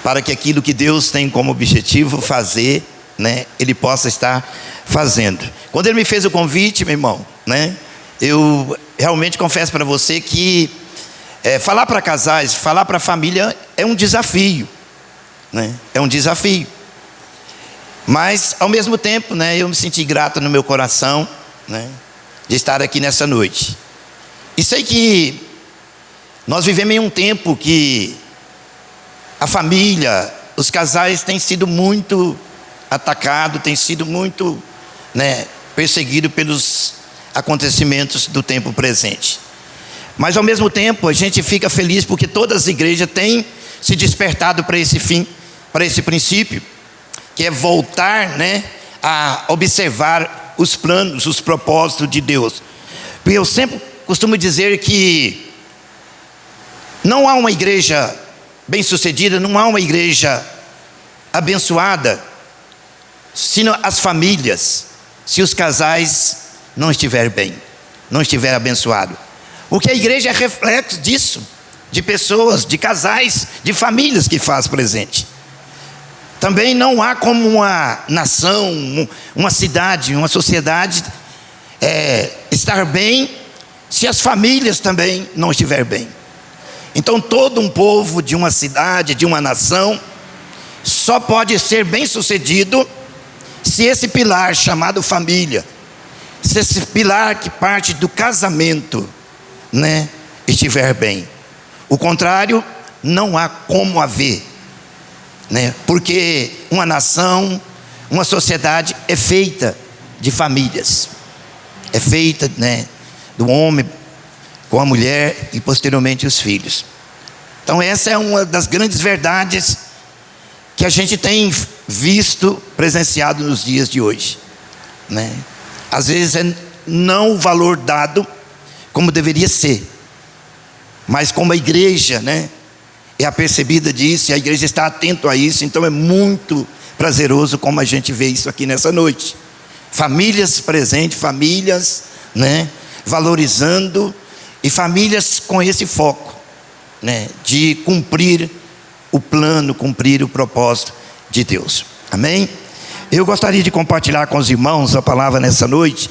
para que aquilo que Deus tem como objetivo fazer, né, Ele possa estar fazendo. Quando Ele me fez o convite, meu irmão, né, eu realmente confesso para você que falar para casais, falar para a família é um desafio, né, é um desafio. Mas ao mesmo tempo, né, eu me senti grato no meu coração, né, de estar aqui nessa noite. E sei que nós vivemos em um tempo que a família, os casais têm sido muito atacados, têm sido muito, né, perseguidos pelos acontecimentos do tempo presente. Mas ao mesmo tempo a gente fica feliz porque todas as igrejas têm se despertado para esse fim, para esse princípio, que é voltar, né, a observar os planos, os propósitos de Deus. Porque eu sempre costumo dizer que não há uma igreja bem-sucedida, não há uma igreja abençoada, se as famílias, se os casais não estiverem bem, não estiverem abençoados. Porque a igreja é reflexo disso, de pessoas, de casais, de famílias que faz presente. Também não há como uma nação, uma cidade, uma sociedade estar bem, se as famílias também não estiverem bem. Então todo um povo de uma cidade, de uma nação, só pode ser bem sucedido se esse pilar chamado família, se esse pilar que parte do casamento, né, estiver bem. O contrário, não há como haver, né, porque uma nação, uma sociedade é feita de famílias, é feita, né, do homem com a mulher e posteriormente os filhos. Então essa é uma das grandes verdades que a gente tem visto, presenciado nos dias de hoje, né? Às vezes não o valor dado como deveria ser, mas como a igreja, né, é apercebida disso, e a igreja está atenta a isso, então é muito prazeroso como a gente vê isso aqui nessa noite. Famílias presentes, famílias, né, valorizando, e famílias com esse foco, né, de cumprir o plano, cumprir o propósito de Deus. Amém? Eu gostaria de compartilhar com os irmãos a palavra nessa noite,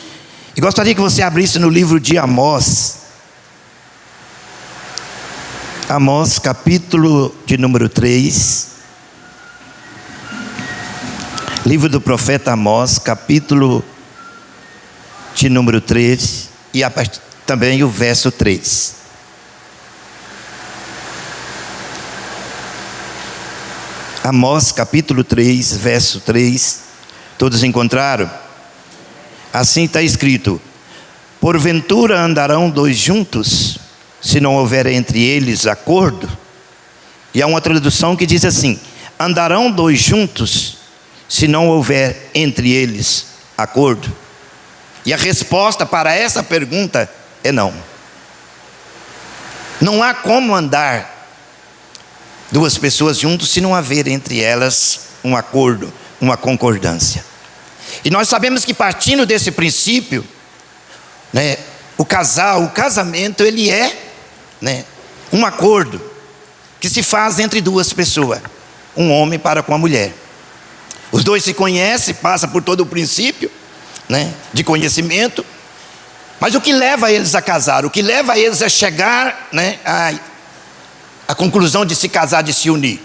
e gostaria que você abrisse no livro de Amós. Amós, capítulo de número 3. Livro do profeta Amós, capítulo de número 3, e também o verso 3. Amós capítulo 3, verso 3. Todos encontraram? Assim está escrito: porventura andarão dois juntos, se não houver entre eles acordo? E há uma tradução que diz assim: andarão dois juntos, se não houver entre eles acordo? E a resposta para essa pergunta é não. Não há como andar duas pessoas juntos se não haver entre elas um acordo, uma concordância. E nós sabemos que partindo desse princípio, né, o casamento, ele é, né, um acordo que se faz entre duas pessoas, um homem para com a mulher. Os dois se conhecem, passa por todo o princípio, né, de conhecimento, mas o que leva eles a casar, o que leva eles a chegar, né, a conclusão de se casar, de se unir,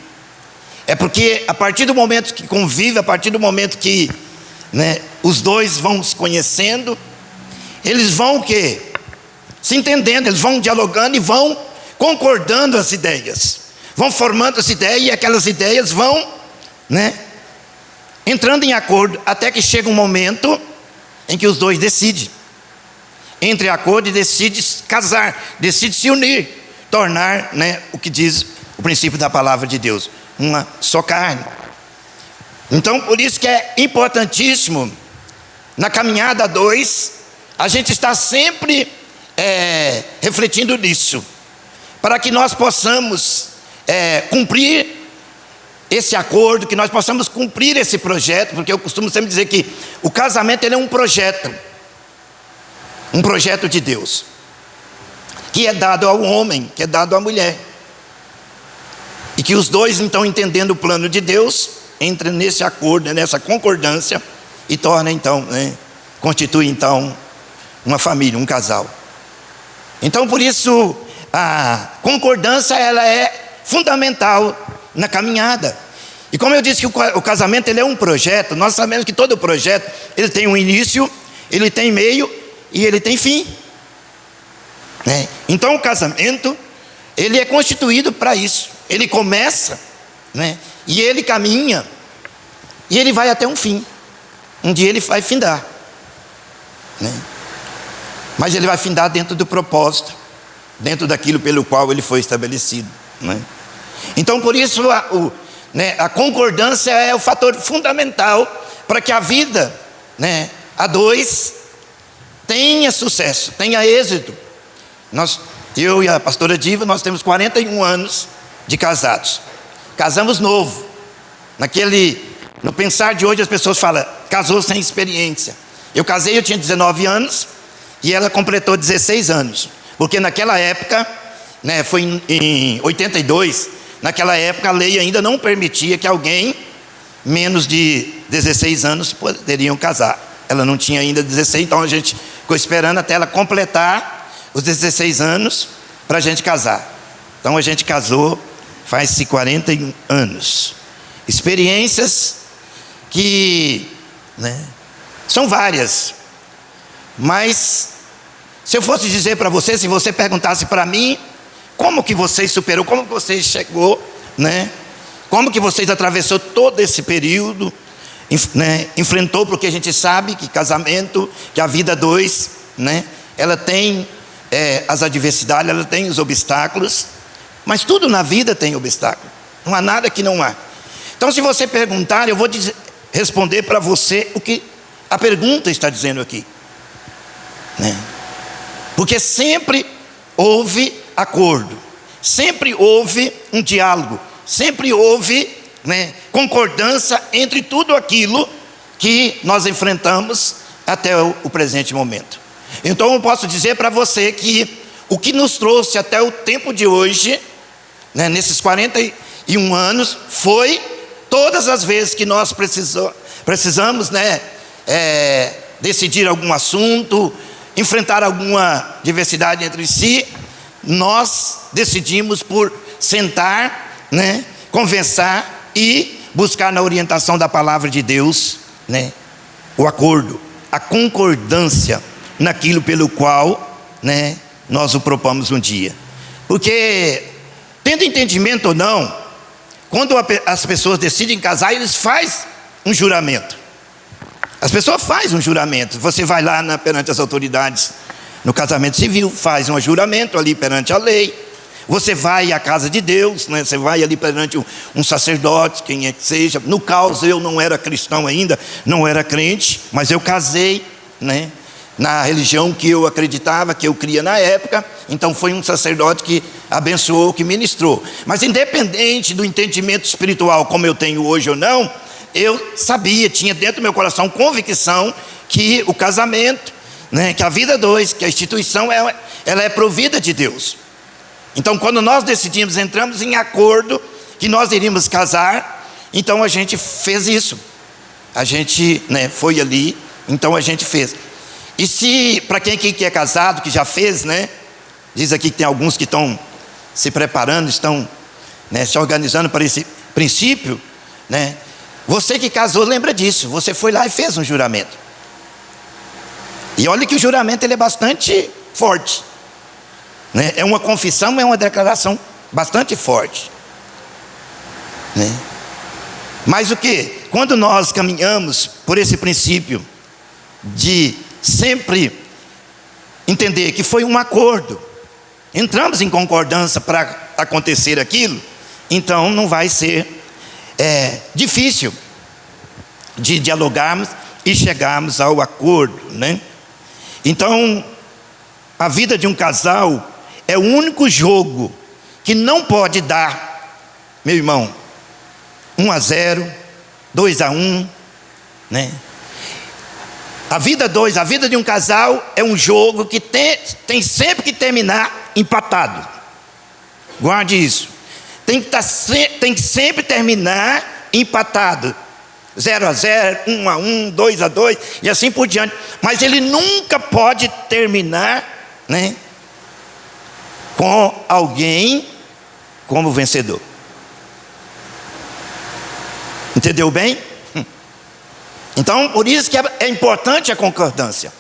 é porque a partir do momento que convive, a partir do momento que, né, os dois vão se conhecendo, eles vão o quê? Se entendendo, eles vão dialogando e vão concordando as ideias, vão formando as ideias, e aquelas ideias vão, né, entrando em acordo, até que chega um momento em que os dois decidem, entre acordo, e decidem casar, decidem se unir, tornar, né, o que diz o princípio da palavra de Deus, uma só carne. Então por isso que é importantíssimo, na caminhada a dois, a gente está sempre refletindo nisso, para que nós possamos cumprir esse acordo, que nós possamos cumprir esse projeto, porque eu costumo sempre dizer que o casamento, ele é um projeto de Deus, que é dado ao homem, que é dado à mulher, e que os dois, então, entendendo o plano de Deus, entram nesse acordo, nessa concordância e torna, então, constitui, então, uma família, um casal. Então, por isso, a concordância, ela é fundamental na caminhada. E como eu disse que o casamento, ele é um projeto, nós sabemos que todo projeto, ele tem um início, ele tem meio e ele tem fim, né? Então o casamento, ele é constituído para isso. Ele começa, né? E ele caminha, e ele vai até um fim. Um dia ele vai findar, né? Mas ele vai findar dentro do propósito, dentro daquilo pelo qual ele foi estabelecido, né? Então por isso a concordância é o fator fundamental para que a vida, a dois, tenha sucesso, tenha êxito. Eu e a pastora Diva, nós temos 41 anos de casados. Casamos novo. No pensar de hoje as pessoas falam, casou sem experiência. Eu casei, eu tinha 19 anos e ela completou 16 anos. Porque naquela época, foi em 82, naquela época a lei ainda não permitia que alguém menos de 16 anos poderiam casar. Ela não tinha ainda 16, então a gente ficou esperando até ela completar os 16 anos para a gente casar. Então a gente casou faz-se 41 anos. Experiências que são várias, mas se eu fosse dizer para você, se você perguntasse para mim, como que vocês superou, como que vocês chegou, como que vocês atravessou todo esse período, enfrentou, porque a gente sabe que casamento, que a vida dois, ela tem as adversidades, ela tem os obstáculos, mas tudo na vida tem obstáculo, não há nada que não há. Então se você perguntar, eu vou responder para você o que a pergunta está dizendo aqui, porque sempre houve acordo, sempre houve um diálogo, sempre houve concordância entre tudo aquilo que nós enfrentamos até o presente momento. Então eu posso dizer para você que o que nos trouxe até o tempo de hoje, nesses 41 anos, foi todas as vezes que nós precisamos decidir algum assunto, enfrentar alguma diversidade entre si, nós decidimos por sentar, conversar e buscar na orientação da palavra de Deus, o acordo, a concordância naquilo pelo qual, nós o propomos um dia. Porque, tendo entendimento ou não, quando as pessoas decidem casar, eles fazem um juramento. As pessoas fazem um juramento. Você vai lá perante as autoridades no casamento civil, faz um juramento ali perante a lei. Você vai à casa de Deus, você vai ali perante um sacerdote, quem é que seja. No caso, eu não era cristão ainda, não era crente, mas eu casei, na religião que eu acreditava, que eu cria na época. Então foi um sacerdote que abençoou, que ministrou. Mas independente do entendimento espiritual como eu tenho hoje ou não, eu sabia, tinha dentro do meu coração convicção que o casamento, que a vida dois, que a instituição, ela é provida de Deus. Então quando nós decidimos, entramos em acordo que nós iríamos casar, então a gente fez isso. A gente foi ali, então a gente fez. E se, para quem aqui que é casado, que já fez, diz aqui que tem alguns que estão se preparando, estão se organizando para esse princípio, você que casou, lembra disso, você foi lá e fez um juramento. E olha que o juramento ele é bastante forte, é uma confissão, é uma declaração bastante forte, Mas o que? Quando nós caminhamos por esse princípio de sempre entender que foi um acordo, entramos em concordância para acontecer aquilo, então não vai ser difícil de dialogarmos e chegarmos ao acordo, Então a vida de um casal é o único jogo que não pode dar, meu irmão, 1-0, 2-1, A vida dois, a vida de um casal é um jogo que tem sempre que terminar empatado. Guarde isso. tem que sempre terminar empatado. 0-0, 1-1, 2-2 e assim por diante. Mas ele nunca pode terminar, né, com alguém como vencedor. Entendeu bem? Então, por isso que é importante a concordância.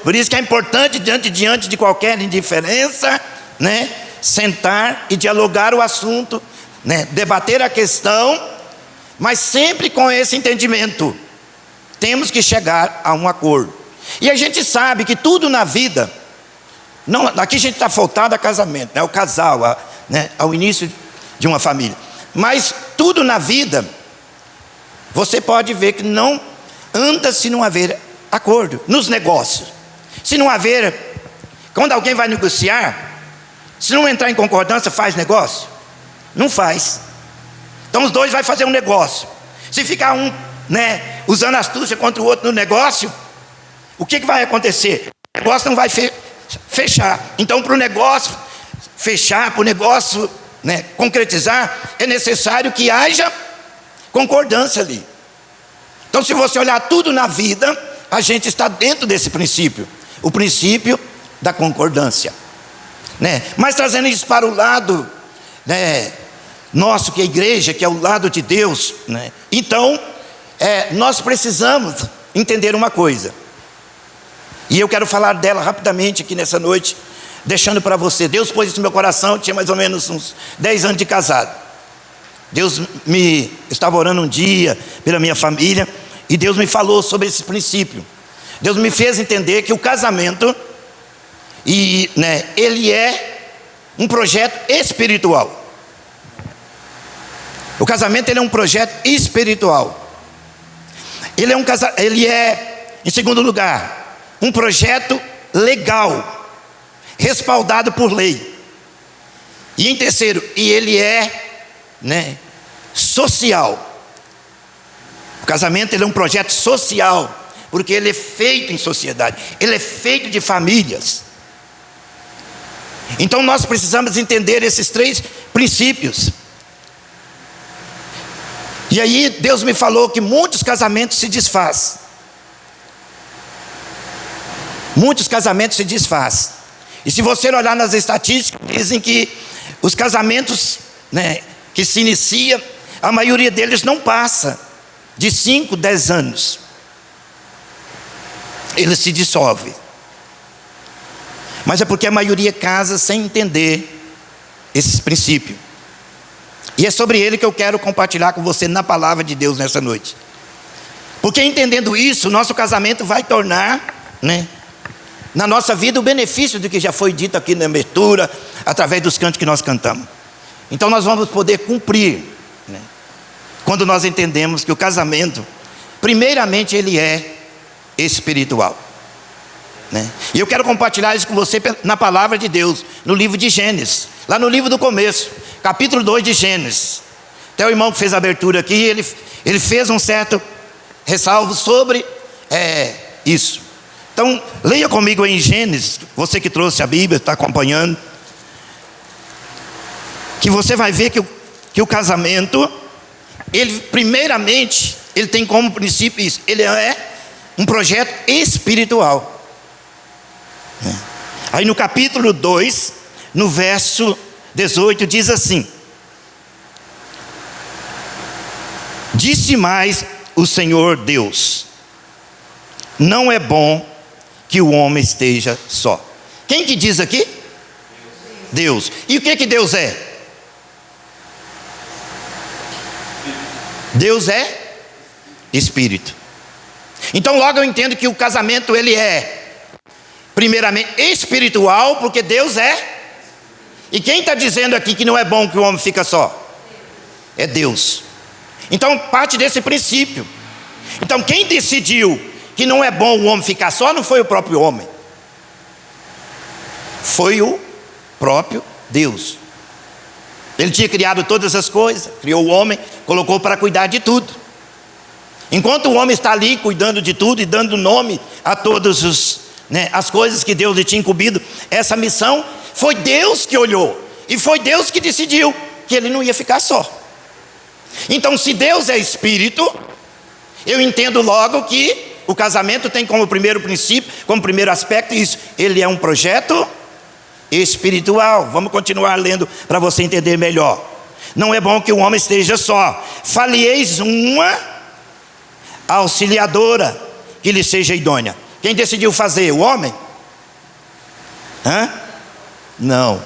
Por isso que é importante, diante de qualquer indiferença, né, sentar e dialogar o assunto, né, debater a questão, mas sempre com esse entendimento. Temos que chegar a um acordo. E a gente sabe que tudo na vida, não, aqui a gente está voltado a casamento, né, o casal, né, ao início de uma família. Mas tudo na vida, você pode ver que não anda se não haver acordo. Nos negócios, se não haver, quando alguém vai negociar, se não entrar em concordância, faz negócio? Não faz. Então os dois vão fazer um negócio. Se ficar um, né, usando astúcia contra o outro no negócio, o que vai acontecer? O negócio não vai fechar. Então, para o negócio fechar, para o negócio, né, concretizar, é necessário que haja concordância ali. Então, se você olhar tudo na vida, a gente está dentro desse princípio, o princípio da concordância, né? Mas trazendo isso para o lado, né, nosso, que é a igreja, que é o lado de Deus, né? Então, nós precisamos entender uma coisa, e eu quero falar dela rapidamente aqui nessa noite, deixando para você. Deus pôs isso no meu coração, eu tinha mais ou menos uns 10 anos de casado. Deus estava orando um dia pela minha família, e Deus me falou sobre esse princípio. Deus me fez entender que o casamento, né, ele é um projeto espiritual. O casamento, ele é um projeto espiritual. Ele é, em segundo lugar, um projeto legal, respaldado por lei. E em terceiro, ele é, né, social. O casamento, ele é um projeto social, porque ele é feito em sociedade, ele é feito de famílias. Então nós precisamos entender esses 3 princípios. E aí Deus me falou que muitos casamentos se desfazem. Muitos casamentos se desfazem. E se você olhar nas estatísticas, dizem que os casamentos, né, que se iniciam, a maioria deles não passa de 5, 10 anos. Eles se dissolvem. Mas é porque a maioria casa sem entender esses princípios. E é sobre ele que eu quero compartilhar com você na palavra de Deus nessa noite. Porque entendendo isso, nosso casamento vai tornar, né, na nossa vida o benefício do que já foi dito aqui na abertura, através dos cantos que nós cantamos. Então nós vamos poder cumprir, né, quando nós entendemos que o casamento, primeiramente, ele é espiritual, né? E eu quero compartilhar isso com você na palavra de Deus, no livro de Gênesis, lá no livro do começo, capítulo 2 de Gênesis. Até o irmão que fez a abertura aqui, ele fez um certo ressalvo sobre isso. Então, leia comigo em Gênesis, você que trouxe a Bíblia, está acompanhando, que você vai ver que o casamento, ele primeiramente, ele tem como princípio isso, ele é um projeto espiritual. Aí no capítulo 2, no verso 18, diz assim: disse mais o Senhor Deus: não é bom que o homem esteja só. Quem que diz aqui? Deus. E o que Deus é? Deus é Espírito. Então logo eu entendo que o casamento, ele é primeiramente espiritual, porque Deus é. E quem está dizendo aqui que não é bom que o homem fica só? É Deus. Então parte desse princípio. Então quem decidiu que não é bom o homem ficar só não foi o próprio homem, foi o próprio Deus. Ele tinha criado todas as coisas, criou o homem, colocou para cuidar de tudo. Enquanto o homem está ali cuidando de tudo e dando nome a todas as coisas que Deus lhe tinha incumbido, essa missão foi Deus que olhou e foi Deus que decidiu. que ele não ia ficar só. Então, se Deus é espírito, eu entendo logo que o casamento tem como primeiro princípio, como primeiro aspecto isso, ele é um projeto espiritual. Vamos continuar lendo para você entender melhor. Não é bom que o homem esteja só. Fale-eis uma auxiliadora que lhe seja idônea. Quem decidiu fazer? O homem? Não.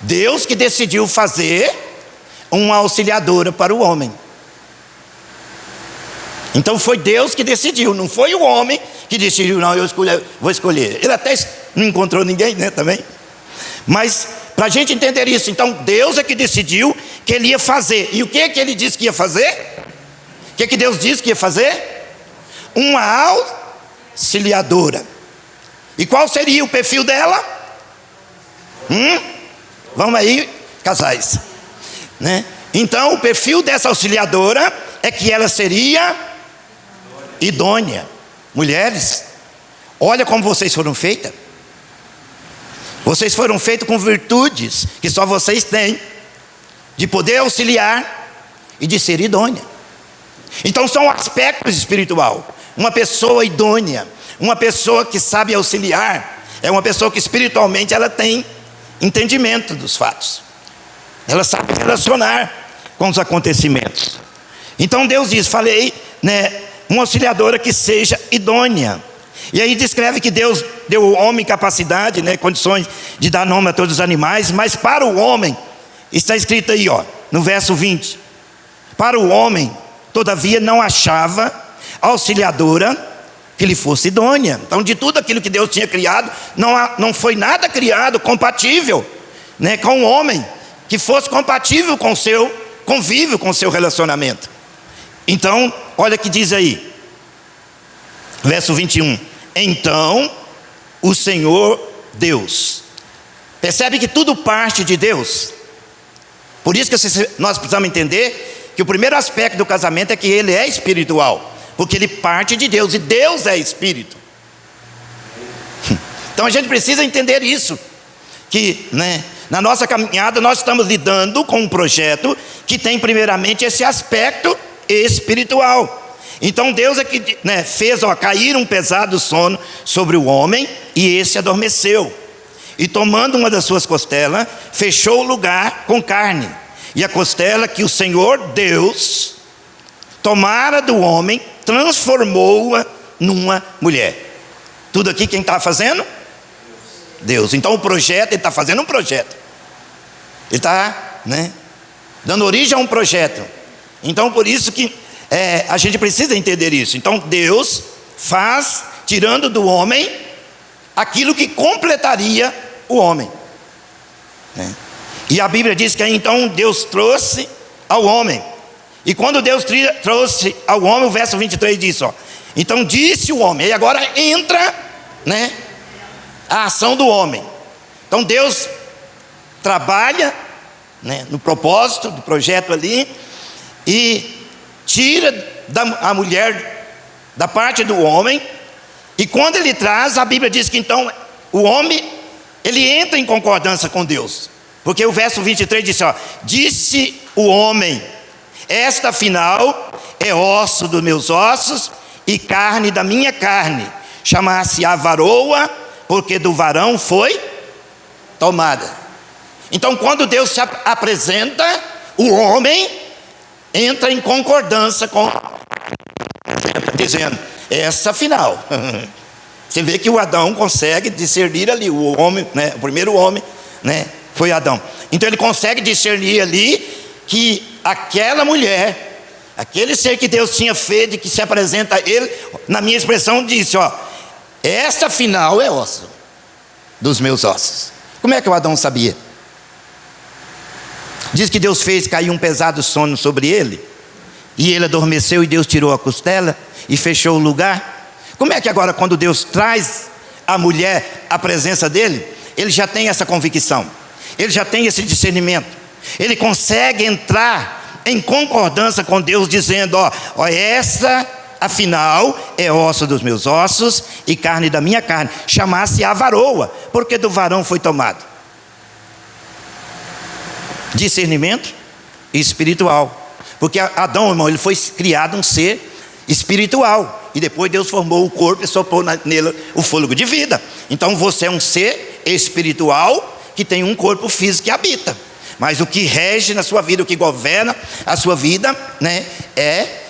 Deus que decidiu fazer uma auxiliadora para o homem. Então foi Deus que decidiu, não foi o homem que decidiu, não, vou escolher. Ele até não encontrou ninguém, né, também. Mas para a gente entender isso, então Deus é que decidiu que ele ia fazer. E o que ele disse que ia fazer? O que Deus disse que ia fazer? Uma auxiliadora. E qual seria o perfil dela? Vamos aí, casais, né? Então o perfil dessa auxiliadora é que ela seria idônea. Mulheres, olha como vocês foram feitas. Vocês foram feitos com virtudes que só vocês têm, de poder auxiliar e de ser idônea. Então são aspectos espirituais. Uma pessoa idônea, uma pessoa que sabe auxiliar, é uma pessoa que espiritualmente ela tem entendimento dos fatos. Ela sabe relacionar com os acontecimentos. Então Deus diz, falei, né, uma auxiliadora que seja idônea. E aí descreve que Deus deu ao homem capacidade, né, condições de dar nome a todos os animais, mas para o homem, está escrito aí, no verso 20, para o homem, todavia não achava auxiliadora que lhe fosse idônea. Então de tudo aquilo que Deus tinha criado, não foi nada criado compatível, né, com o homem, que fosse compatível com o seu convívio, com o seu relacionamento. Então, olha o que diz aí, verso 21, então o Senhor Deus, percebe que tudo parte de Deus. Por isso que nós precisamos entender que o primeiro aspecto do casamento é que ele é espiritual, porque ele parte de Deus, e Deus é espírito. Então a gente precisa entender isso, que, né, na nossa caminhada nós estamos lidando com um projeto que tem primeiramente esse aspecto espiritual. Então Deus é que, né, fez cair um pesado sono sobre o homem, e esse adormeceu, e tomando uma das suas costelas, fechou o lugar com carne, e a costela que o Senhor Deus tomara do homem, transformou-a numa mulher. Tudo aqui quem está fazendo? Deus. Então o projeto, ele está fazendo um projeto, ele está, né, dando origem a um projeto. Então por isso que a gente precisa entender isso. Então Deus faz, tirando do homem aquilo que completaria o homem, né? E a Bíblia diz que aí, então Deus trouxe ao homem. E quando Deus trouxe ao homem, o verso 23 diz, então disse o homem. E agora entra, né, a ação do homem. Então Deus trabalha, né, no propósito do projeto ali, e tira a mulher da parte do homem. E quando ele traz, a Bíblia diz que então o homem, ele entra em concordância com Deus, porque o verso 23 diz, disse o homem, esta afinal é osso dos meus ossos e carne da minha carne, chamar-se-á varoa, porque do varão foi tomada. Então quando Deus se apresenta, o homem entra em concordância com, dizendo, essa afinal. Você vê que o Adão consegue discernir ali, o homem, né, o primeiro homem, né, foi Adão. Então ele consegue discernir ali que aquela mulher, aquele ser que Deus tinha feito e que se apresenta a ele, na minha expressão disse, essa afinal é osso dos meus ossos. Como é que o Adão sabia? Diz que Deus fez cair um pesado sono sobre ele, e ele adormeceu, e Deus tirou a costela e fechou o lugar. Como é que agora, quando Deus traz a mulher à presença dele, ele já tem essa convicção, ele já tem esse discernimento, ele consegue entrar em concordância com Deus, dizendo, essa afinal é osso dos meus ossos e carne da minha carne, chamar-se a varoa, porque do varão foi tomado. discernimento espiritual. Porque Adão, irmão, ele foi criado um ser espiritual. E depois Deus formou o corpo e soprou nele o fôlego de vida. Então você é um ser espiritual que tem um corpo físico que habita. Mas o que rege na sua vida, o que governa a sua vida, é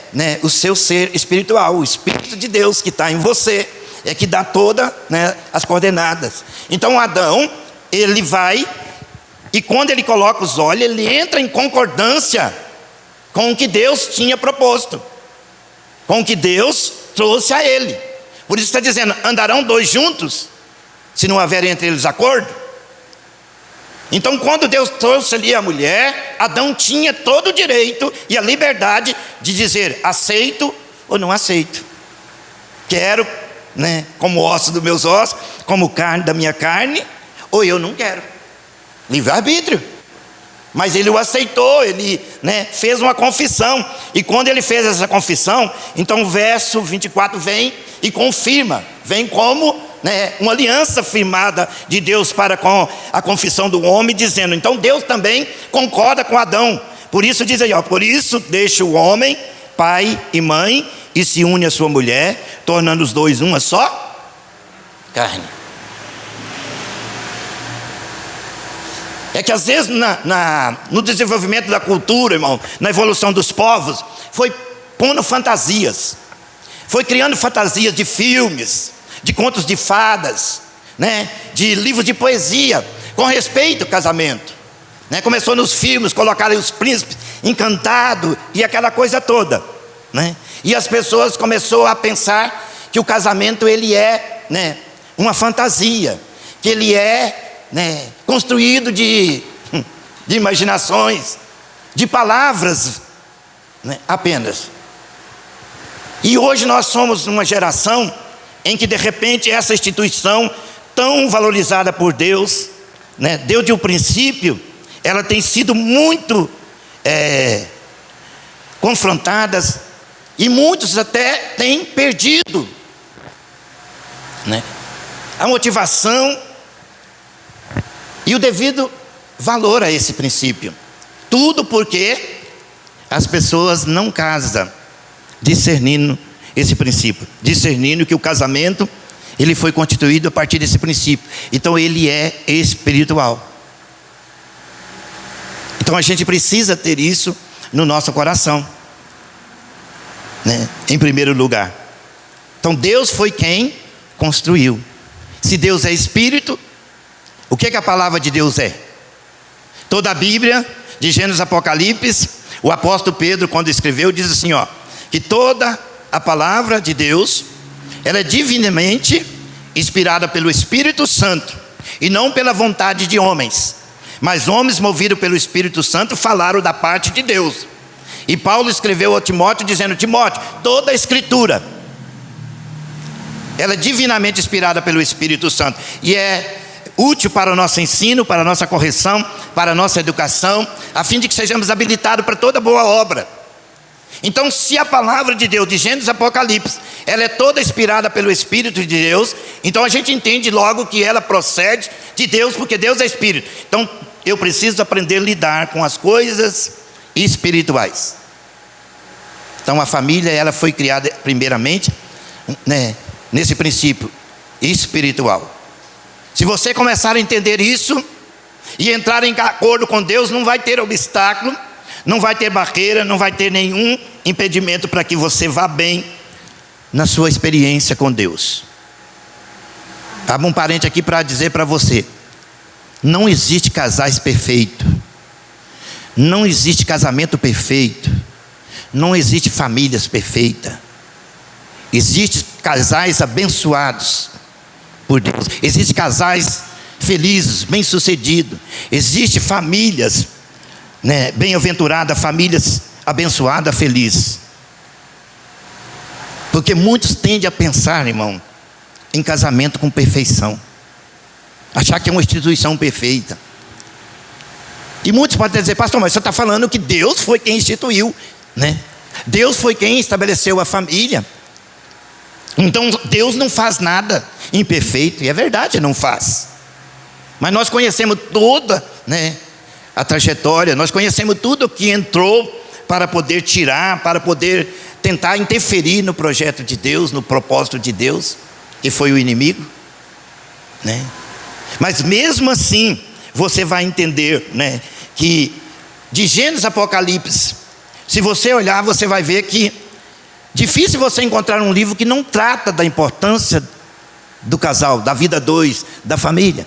o seu ser espiritual. O Espírito de Deus que está em você é que dá todas as coordenadas. Então Adão, ele vai, e quando ele coloca os olhos, ele entra em concordância com o que Deus tinha proposto, com o que Deus trouxe a ele. Por isso está dizendo: andarão dois juntos, se não houver entre eles acordo. Então, quando Deus trouxe ali a mulher, Adão tinha todo o direito e a liberdade de dizer: aceito ou não aceito, quero, como osso dos meus ossos, como carne da minha carne, ou eu não quero. Livre-arbítrio. Mas ele o aceitou, ele fez uma confissão. E quando ele fez essa confissão, então o verso 24 vem e confirma, vem como uma aliança firmada de Deus para com a confissão do homem, dizendo: então Deus também concorda com Adão. Por isso diz aí, por isso deixa o homem, pai e mãe, e se une à sua mulher, tornando os dois uma só carne. É que às vezes no desenvolvimento da cultura, irmão, na evolução dos povos, foi pondo fantasias, foi criando fantasias de filmes, de contos de fadas, de livros de poesia, com respeito ao casamento. Começou nos filmes, colocaram os príncipes encantados e aquela coisa toda. E as pessoas começaram a pensar que o casamento ele é uma fantasia, que ele é construído de imaginações, de palavras apenas. E hoje nós somos uma geração em que de repente essa instituição tão valorizada por Deus, desde o princípio, ela tem sido muito confrontadas, e muitos até têm perdido a motivação e o devido valor a esse princípio. Tudo porque as pessoas não casam discernindo esse princípio, discernindo que o casamento ele foi constituído a partir desse princípio. Então ele é espiritual. Então a gente precisa ter isso no nosso coração, em primeiro lugar. Então Deus foi quem construiu. Se Deus é espírito, o que a palavra de Deus é? Toda a Bíblia, de Gênesis a Apocalipse, o apóstolo Pedro, quando escreveu, diz assim, que toda a palavra de Deus, ela é divinamente inspirada pelo Espírito Santo, e não pela vontade de homens, mas homens movidos pelo Espírito Santo falaram da parte de Deus. E Paulo escreveu a Timóteo dizendo: Timóteo, toda a Escritura, ela é divinamente inspirada pelo Espírito Santo, e é útil para o nosso ensino, para a nossa correção, para a nossa educação, a fim de que sejamos habilitados para toda boa obra. Então, se a palavra de Deus, de Gênesis a Apocalipse, ela é toda inspirada pelo Espírito de Deus, então a gente entende logo que ela procede de Deus, porque Deus é Espírito. Então, eu preciso aprender a lidar com as coisas espirituais. Então, a família, ela foi criada primeiramente, nesse princípio espiritual. Se você começar a entender isso e entrar em acordo com Deus, não vai ter obstáculo, não vai ter barreira, não vai ter nenhum impedimento para que você vá bem na sua experiência com Deus. Abra um parente aqui para dizer para você: não existe casais perfeitos, não existe casamento perfeito, não existe famílias perfeitas. Existem casais abençoados por Deus, existem casais felizes, bem-sucedidos, existem famílias bem-aventuradas, famílias abençoadas, felizes. Porque muitos tendem a pensar, irmão, em casamento com perfeição, achar que é uma instituição perfeita. E muitos podem dizer: pastor, mas você está falando que Deus foi quem instituiu, Deus foi quem estabeleceu a família. Então Deus não faz nada imperfeito. E é verdade, não faz. Mas nós conhecemos toda a trajetória, nós conhecemos tudo que entrou para poder tirar, para poder tentar interferir no projeto de Deus, no propósito de Deus, que foi o inimigo, né? Mas mesmo assim, você vai entender, né, que de Gênesis a Apocalipse, se você olhar, você vai ver que difícil você encontrar um livro que não trata da importância do casal, da vida a dois, da família.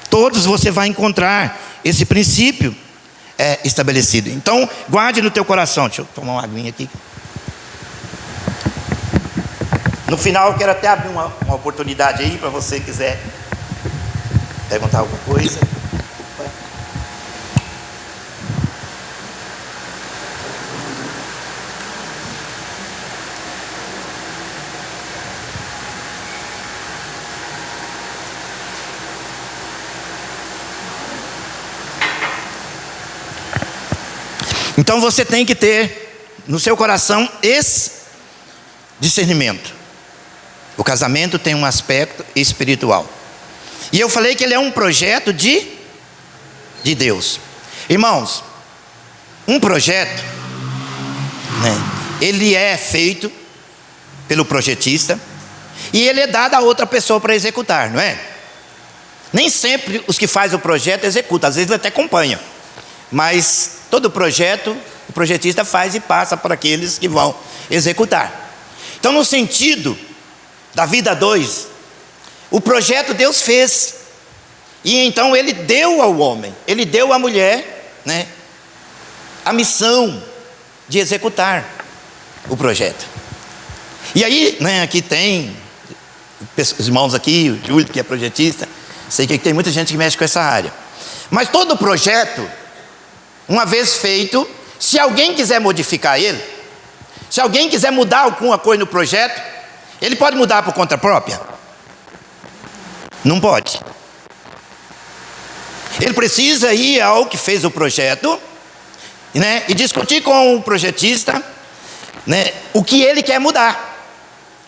Todos você vai encontrar esse princípio estabelecido. Então, guarde no teu coração. Deixa eu tomar uma aguinha aqui. No final, eu quero até abrir uma oportunidade aí para você quiser perguntar alguma coisa. Então você tem que ter no seu coração esse discernimento. O casamento tem um aspecto espiritual. E eu falei que ele é um projeto de Deus. Irmãos, um projeto, né, ele é feito pelo projetista e ele é dado a outra pessoa para executar, não é? Nem sempre os que fazem o projeto executam, às vezes ele até acompanha. Mas todo projeto, o projetista faz e passa para aqueles que vão executar. Então, no sentido da vida a dois, o projeto Deus fez. E então Ele deu ao homem, Ele deu à mulher, né, a missão de executar o projeto. E aí, né, aqui tem os irmãos aqui, o Júlio que é projetista, sei que tem muita gente que mexe com essa área. Mas todo projeto, uma vez feito, se alguém quiser modificar ele, se alguém quiser mudar alguma coisa no projeto, ele pode mudar por conta própria? Não pode. Ele precisa ir ao que fez o projeto, né, e discutir com o projetista, né, o que ele quer mudar,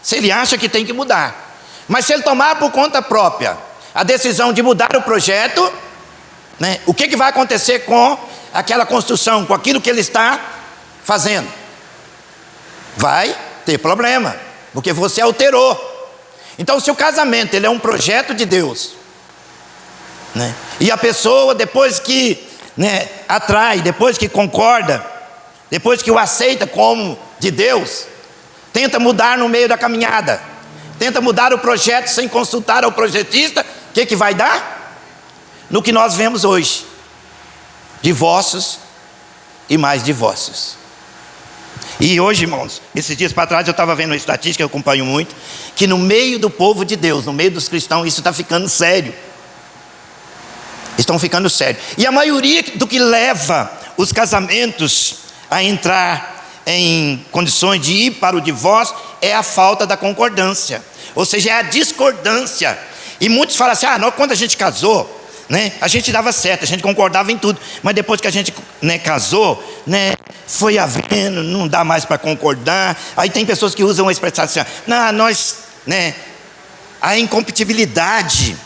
se ele acha que tem que mudar. Mas se ele tomar por conta própria a decisão de mudar o projeto, né, o que vai acontecer com aquela construção, com aquilo que ele está fazendo? Vai ter problema, porque você alterou. Então, se o casamento ele é um projeto de Deus, né, e a pessoa depois que, né, atrai, depois que concorda, depois que o aceita como de Deus, tenta mudar no meio da caminhada, tenta mudar o projeto sem consultar ao projetista, o que vai dar? No que nós vemos hoje: divórcios e mais divórcios. E hoje, irmãos, esses dias para trás eu estava vendo uma estatística, eu acompanho muito, que no meio do povo de Deus, no meio dos cristãos, isso está ficando sério. Estão ficando sério. E a maioria do que leva os casamentos a entrar em condições de ir para o divórcio é a falta da concordância, ou seja, é a discordância. E muitos falam assim: quando a gente casou, né, a gente dava certo, a gente concordava em tudo, mas depois que a gente, né, casou, né, foi havendo, não dá mais para concordar. Aí tem pessoas que usam a expressão assim: nós, né, a incompatibilidade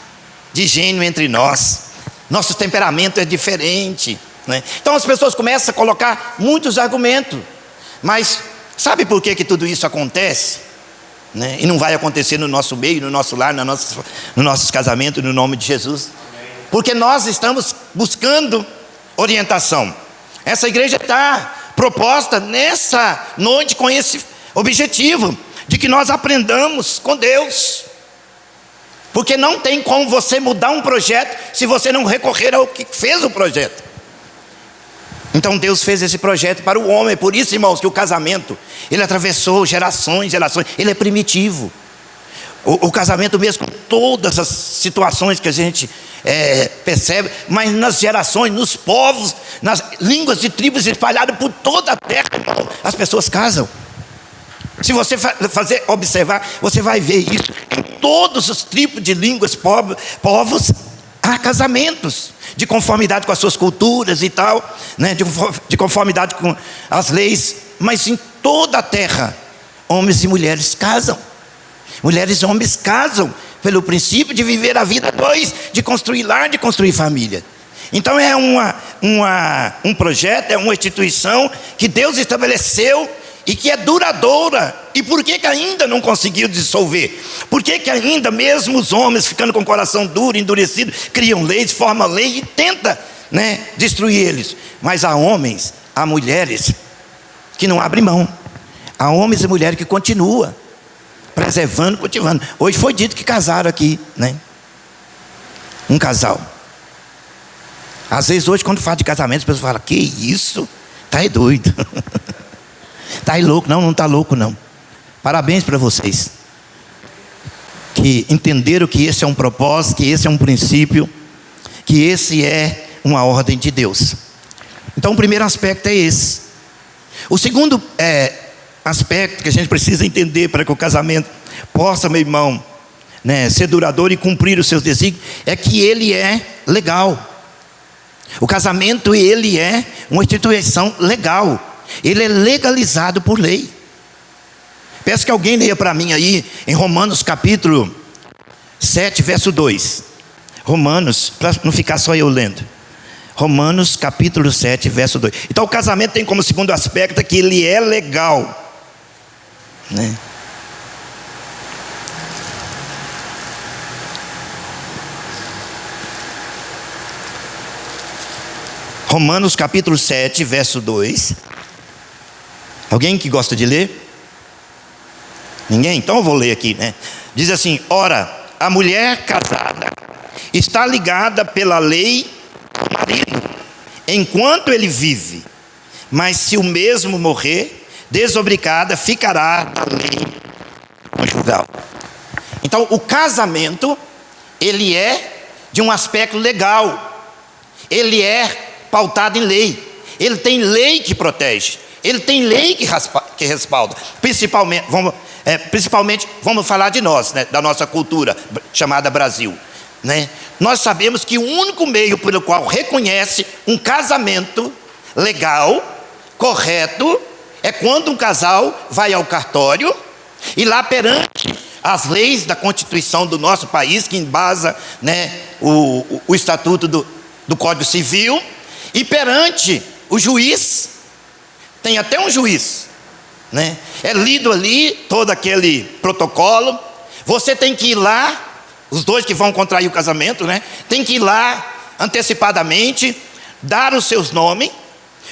de gênio entre nós, nosso temperamento é diferente, né? Então as pessoas começam a colocar muitos argumentos. Mas sabe por que tudo isso acontece, né? E não vai acontecer no nosso meio, no nosso lar, no nossos casamentos, no nome de Jesus? Porque nós estamos buscando orientação. Essa igreja está proposta nessa noite com esse objetivo, de que nós aprendamos com Deus. Porque não tem como você mudar um projeto se você não recorrer ao que fez o projeto. Então Deus fez esse projeto para o homem. Por isso, irmãos, que o casamento, ele atravessou gerações, ele é primitivo. O casamento mesmo, com todas as situações que a gente percebe, mas nas gerações, nos povos, nas línguas de tribos espalhadas por toda a terra, irmão, as pessoas casam. Se você observar, você vai ver isso. Em todos os tipos de línguas, povos, há casamentos, de conformidade com as suas culturas e tal, né? De conformidade com as leis. Mas em toda a terra, homens e mulheres casam. Mulheres e homens casam pelo princípio de viver a vida a dois, de construir lar, de construir família. Então é um projeto, é uma instituição que Deus estabeleceu e que é duradoura. E por que ainda não conseguiu dissolver? Por que ainda mesmo os homens, ficando com o coração duro, endurecido, criam leis, formam lei e tenta, destruir eles? Mas há homens, há mulheres que não abrem mão. Há homens e mulheres que continuam preservando, cultivando. Hoje foi dito que casaram aqui, um casal. Às vezes hoje quando fala de casamento, as pessoas falam: que isso? Tá aí doido. Tá aí louco? Não, não tá louco não. Parabéns para vocês que entenderam que esse é um propósito, que esse é um princípio, que esse é uma ordem de Deus. Então o primeiro aspecto é esse. O segundo aspecto que a gente precisa entender para que o casamento possa, meu irmão, ser duradouro e cumprir os seus desígnios, é que ele é legal. O casamento, ele é uma instituição legal. Ele é legalizado por lei. Peço que alguém leia para mim aí em Romanos capítulo 7, verso 2. Romanos, para não ficar só eu lendo. Romanos capítulo 7, verso 2. Então o casamento tem como segundo aspecto que ele é legal, Romanos capítulo 7, verso 2. Alguém que gosta de ler? Ninguém? Então eu vou ler aqui, Diz assim: ora, a mulher casada está ligada pela lei ao marido, enquanto ele vive. Mas se o mesmo morrer, desobrigada ficará da lei conjugal. Então o casamento, ele é de um aspecto legal. Ele é pautado em lei. Ele tem lei que protege. Ele tem lei que respalda. Principalmente, vamos falar de nós, da nossa cultura chamada Brasil, Nós sabemos que o único meio pelo qual reconhece um casamento legal, correto, é quando um casal vai ao cartório e lá perante as leis da Constituição do nosso país, que embasa o Estatuto do Código Civil, e perante o juiz. Tem até um juiz, É lido ali todo aquele protocolo. Você tem que ir lá, os dois que vão contrair o casamento, tem que ir lá antecipadamente, dar os seus nomes.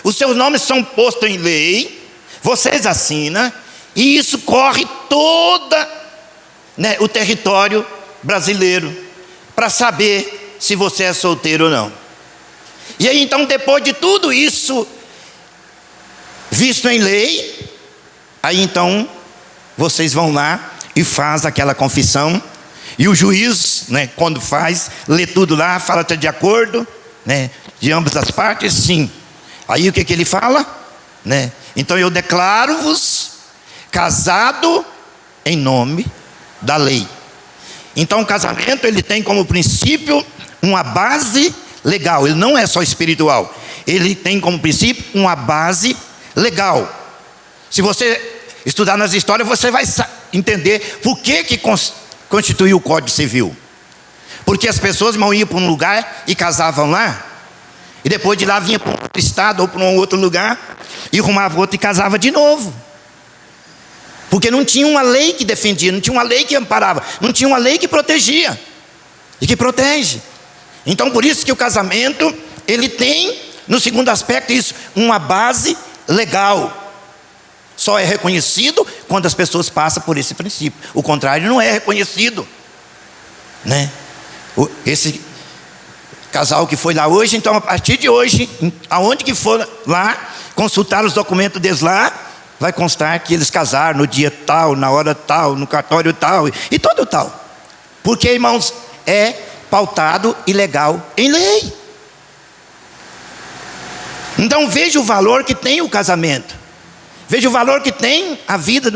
Os seus nomes são postos em lei, vocês assinam, e isso corre toda o território brasileiro para saber se você é solteiro ou não. E aí então, depois de tudo isso visto em lei, aí então vocês vão lá e faz aquela confissão, e o juiz, quando faz, lê tudo lá, fala: está de acordo, de ambas as partes? Sim. Aí o que ele fala? Então eu declaro-vos casado em nome da lei. Então o casamento, ele tem como princípio uma base legal. Ele não é só espiritual, ele tem como princípio uma base legal. Se você estudar nas histórias, você vai entender por que constituiu o Código Civil. Porque as pessoas iam para um lugar e casavam lá, e depois de lá vinha para um outro estado ou para um outro lugar e arrumava outro e casava de novo. Porque não tinha uma lei que defendia, não tinha uma lei que amparava, não tinha uma lei que protegia e que protege. Então por isso que o casamento, ele tem, no segundo aspecto, isso, uma base legal. Só é reconhecido quando as pessoas passam por esse princípio. O contrário não é reconhecido, Esse casal que foi lá hoje, então a partir de hoje, aonde que for lá consultar os documentos deles lá, vai constar que eles casaram no dia tal, na hora tal, no cartório tal e todo tal. Porque, irmãos, é pautado e legal em lei. Então veja o valor que tem o casamento. Veja o valor que tem a vida,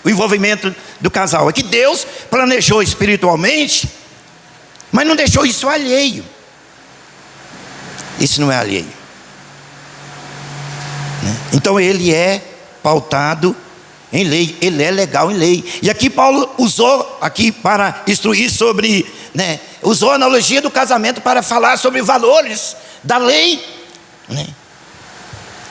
o envolvimento do casal. É que Deus planejou espiritualmente, mas não deixou isso alheio. Isso não é alheio. Então ele é pautado em lei, ele é legal em lei. E aqui Paulo usou aqui para instruir sobre usou a analogia do casamento para falar sobre valores da lei, né?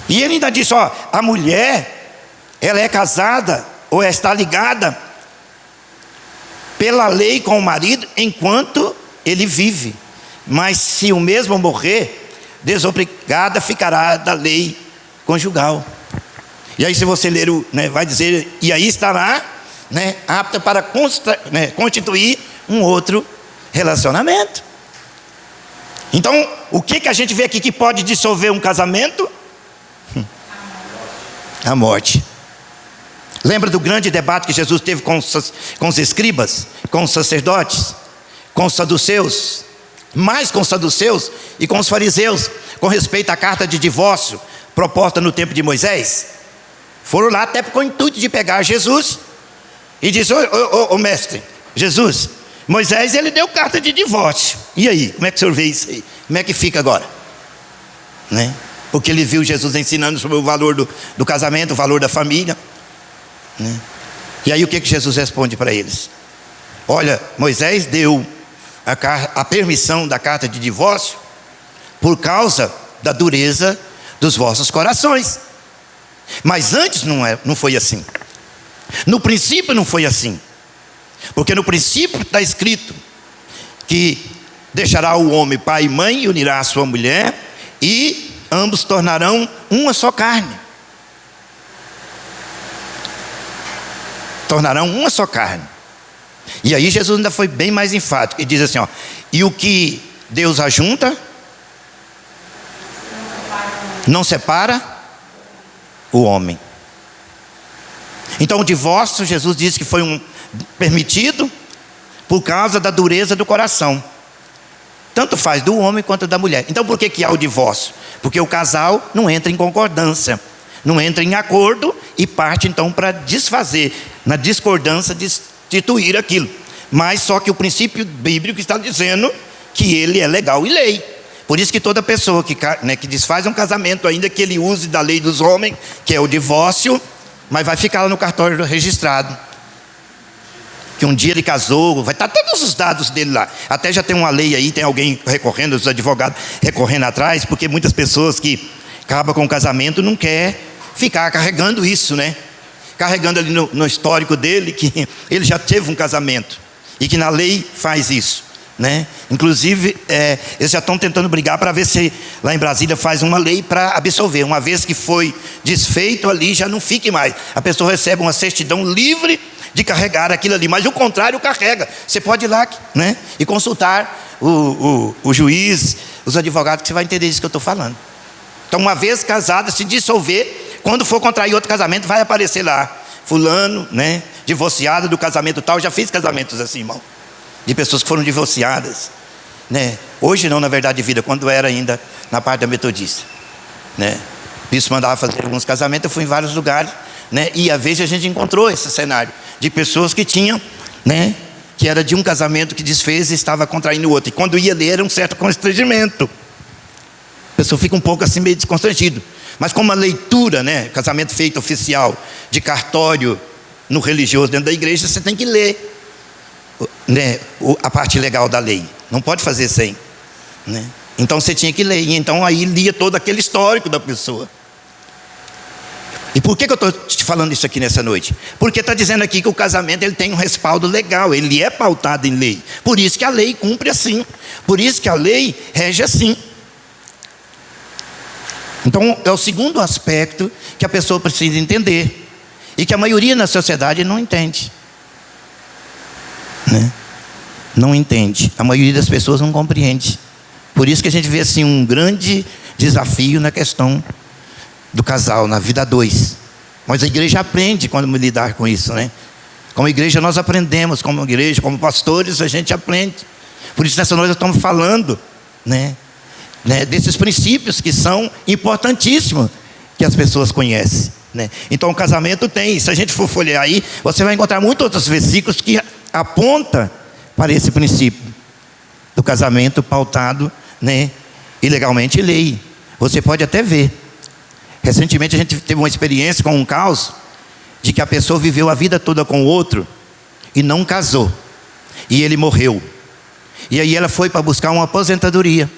E ele ainda disse, ó, a mulher, ela é casada ou está ligada pela lei com o marido enquanto ele vive, mas se o mesmo morrer, desobrigada ficará da lei conjugal. E aí se você ler vai dizer, e aí estará, apta para constituir um outro relacionamento. Então, o que a gente vê aqui que pode dissolver um casamento? A morte. Lembra do grande debate que Jesus teve com os escribas, com os sacerdotes, com os saduceus, mais com os saduceus e com os fariseus, com respeito à carta de divórcio proposta no tempo de Moisés? Foram lá até com o intuito de pegar Jesus e disse, ô mestre, Jesus, Moisés ele deu carta de divórcio, e aí, como é que o senhor vê isso aí? Como é que fica agora? Porque ele viu Jesus ensinando sobre o valor do casamento, o valor da família, E aí o que Jesus responde para eles? Olha, Moisés deu a permissão da carta de divórcio por causa da dureza dos vossos corações, mas antes não foi assim. No princípio não foi assim, porque no princípio está escrito que deixará o homem pai e mãe e unirá a sua mulher, e ambos tornarão uma só carne. Tornarão uma só carne. E aí Jesus ainda foi bem mais enfático e diz assim, ó, e o que Deus ajunta, não separa o homem. Então o divórcio, Jesus disse que foi permitido por causa da dureza do coração, tanto faz do homem quanto da mulher. Então por que há o divórcio? Porque o casal não entra em concordância, não entra em acordo e parte então para desfazer, na discordância, destituir aquilo. Mas só que o princípio bíblico está dizendo que ele é legal e lei. Por isso que toda pessoa que desfaz um casamento, ainda que ele use da lei dos homens, que é o divórcio, mas vai ficar lá no cartório registrado que um dia ele casou, vai estar todos os dados dele lá. Até já tem uma lei aí, tem alguém recorrendo, os advogados recorrendo atrás, porque muitas pessoas que acabam com o casamento não quer ficar carregando isso, carregando ali no histórico dele que ele já teve um casamento e que na lei faz isso, Inclusive eles já estão tentando brigar para ver se lá em Brasília faz uma lei para absolver. Uma vez que foi desfeito ali, já não fique mais. A pessoa recebe uma certidão livre de carregar aquilo ali, mas o contrário carrega. Você pode ir lá, e consultar o juiz, os advogados, que você vai entender isso que eu estou falando. Então, uma vez casada, se dissolver, quando for contrair outro casamento, vai aparecer lá, fulano, divorciado do casamento tal. Já fiz casamentos assim, irmão, de pessoas que foram divorciadas, Hoje não, na verdade de vida, quando era ainda na parte da metodista, O bispo mandava fazer alguns casamentos, eu fui em vários lugares, E às vezes a gente encontrou esse cenário de pessoas que tinham, que era de um casamento que desfez e estava contraindo o outro. E quando ia ler, era um certo constrangimento. A pessoa fica um pouco assim meio desconstrangido. Mas como a leitura, casamento feito oficial, de cartório no religioso dentro da igreja, você tem que ler, a parte legal da lei. Não pode fazer sem, Então você tinha que ler. E então aí lia todo aquele histórico da pessoa. E por que eu estou te falando isso aqui nessa noite? Porque está dizendo aqui que o casamento ele tem um respaldo legal, ele é pautado em lei. Por isso que a lei cumpre assim. Por isso que a lei rege assim. Então é o segundo aspecto que a pessoa precisa entender, e que a maioria na sociedade não entende, Não entende. A maioria das pessoas não compreende. Por isso que a gente vê assim um grande desafio na questão do casal, na vida a dois. Mas a igreja aprende como lidar com isso, Como igreja nós aprendemos, como igreja, como pastores, a gente aprende. Por isso nessa noite nós estamos falando, desses princípios que são importantíssimos, que as pessoas conhecem, Então o casamento tem, se a gente for folhear aí, você vai encontrar muitos outros versículos que apontam para esse princípio do casamento pautado, e legalmente lei. Você pode até ver. Recentemente a gente teve uma experiência com um caso de que a pessoa viveu a vida toda com o outro e não casou, e ele morreu. E aí ela foi para buscar uma aposentadoria.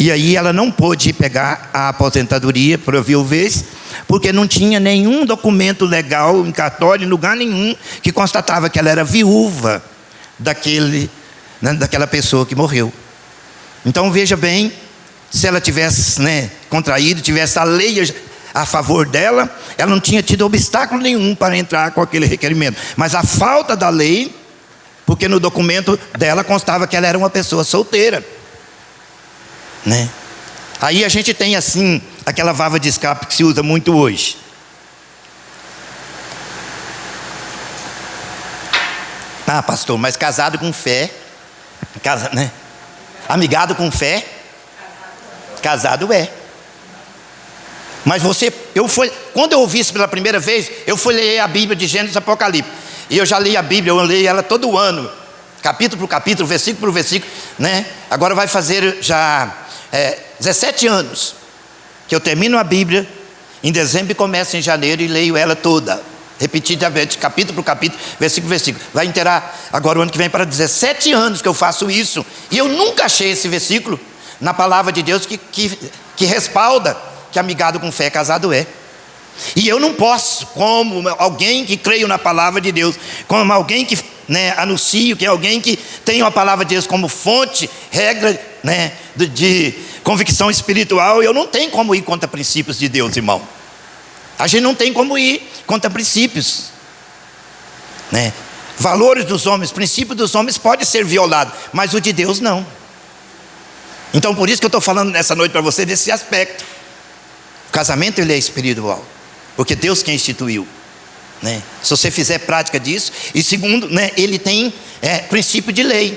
E aí ela não pôde pegar a aposentadoria por viuvez, porque não tinha nenhum documento legal em cartório, em lugar nenhum, que constatava que ela era viúva daquela pessoa que morreu. Então veja bem, se ela tivesse contraído, tivesse a lei a favor dela, ela não tinha tido obstáculo nenhum para entrar com aquele requerimento. Mas a falta da lei, porque no documento dela constava que ela era uma pessoa solteira, Aí a gente tem assim, aquela válvula de escape que se usa muito hoje. Ah, pastor, mas casado com fé, amigado com fé, casado é. Mas quando eu ouvi isso pela primeira vez, eu fui ler a Bíblia de Gênesis e Apocalipse. E eu já li a Bíblia, eu leio ela todo ano, capítulo por capítulo, versículo por versículo, Agora vai fazer já 17 anos que eu termino a Bíblia em dezembro e começo em janeiro e leio ela toda, repetidamente, capítulo por capítulo, versículo por versículo. Vai inteirar agora o ano que vem para 17 anos que eu faço isso, e eu nunca achei esse versículo na palavra de Deus que respalda que amigado com fé casado é. E eu não posso, como alguém que creio na palavra de Deus, como alguém que anuncio, que é alguém que tem a palavra de Deus como fonte, regra de convicção espiritual, eu não tenho como ir contra princípios de Deus, irmão. A gente não tem como ir contra princípios, valores dos homens, princípios dos homens pode ser violado, mas o de Deus não. Então por isso que eu estou falando nessa noite para você desse aspecto. O casamento ele é espiritual, porque Deus quem instituiu, Se você fizer prática disso. E segundo, ele tem princípio de lei,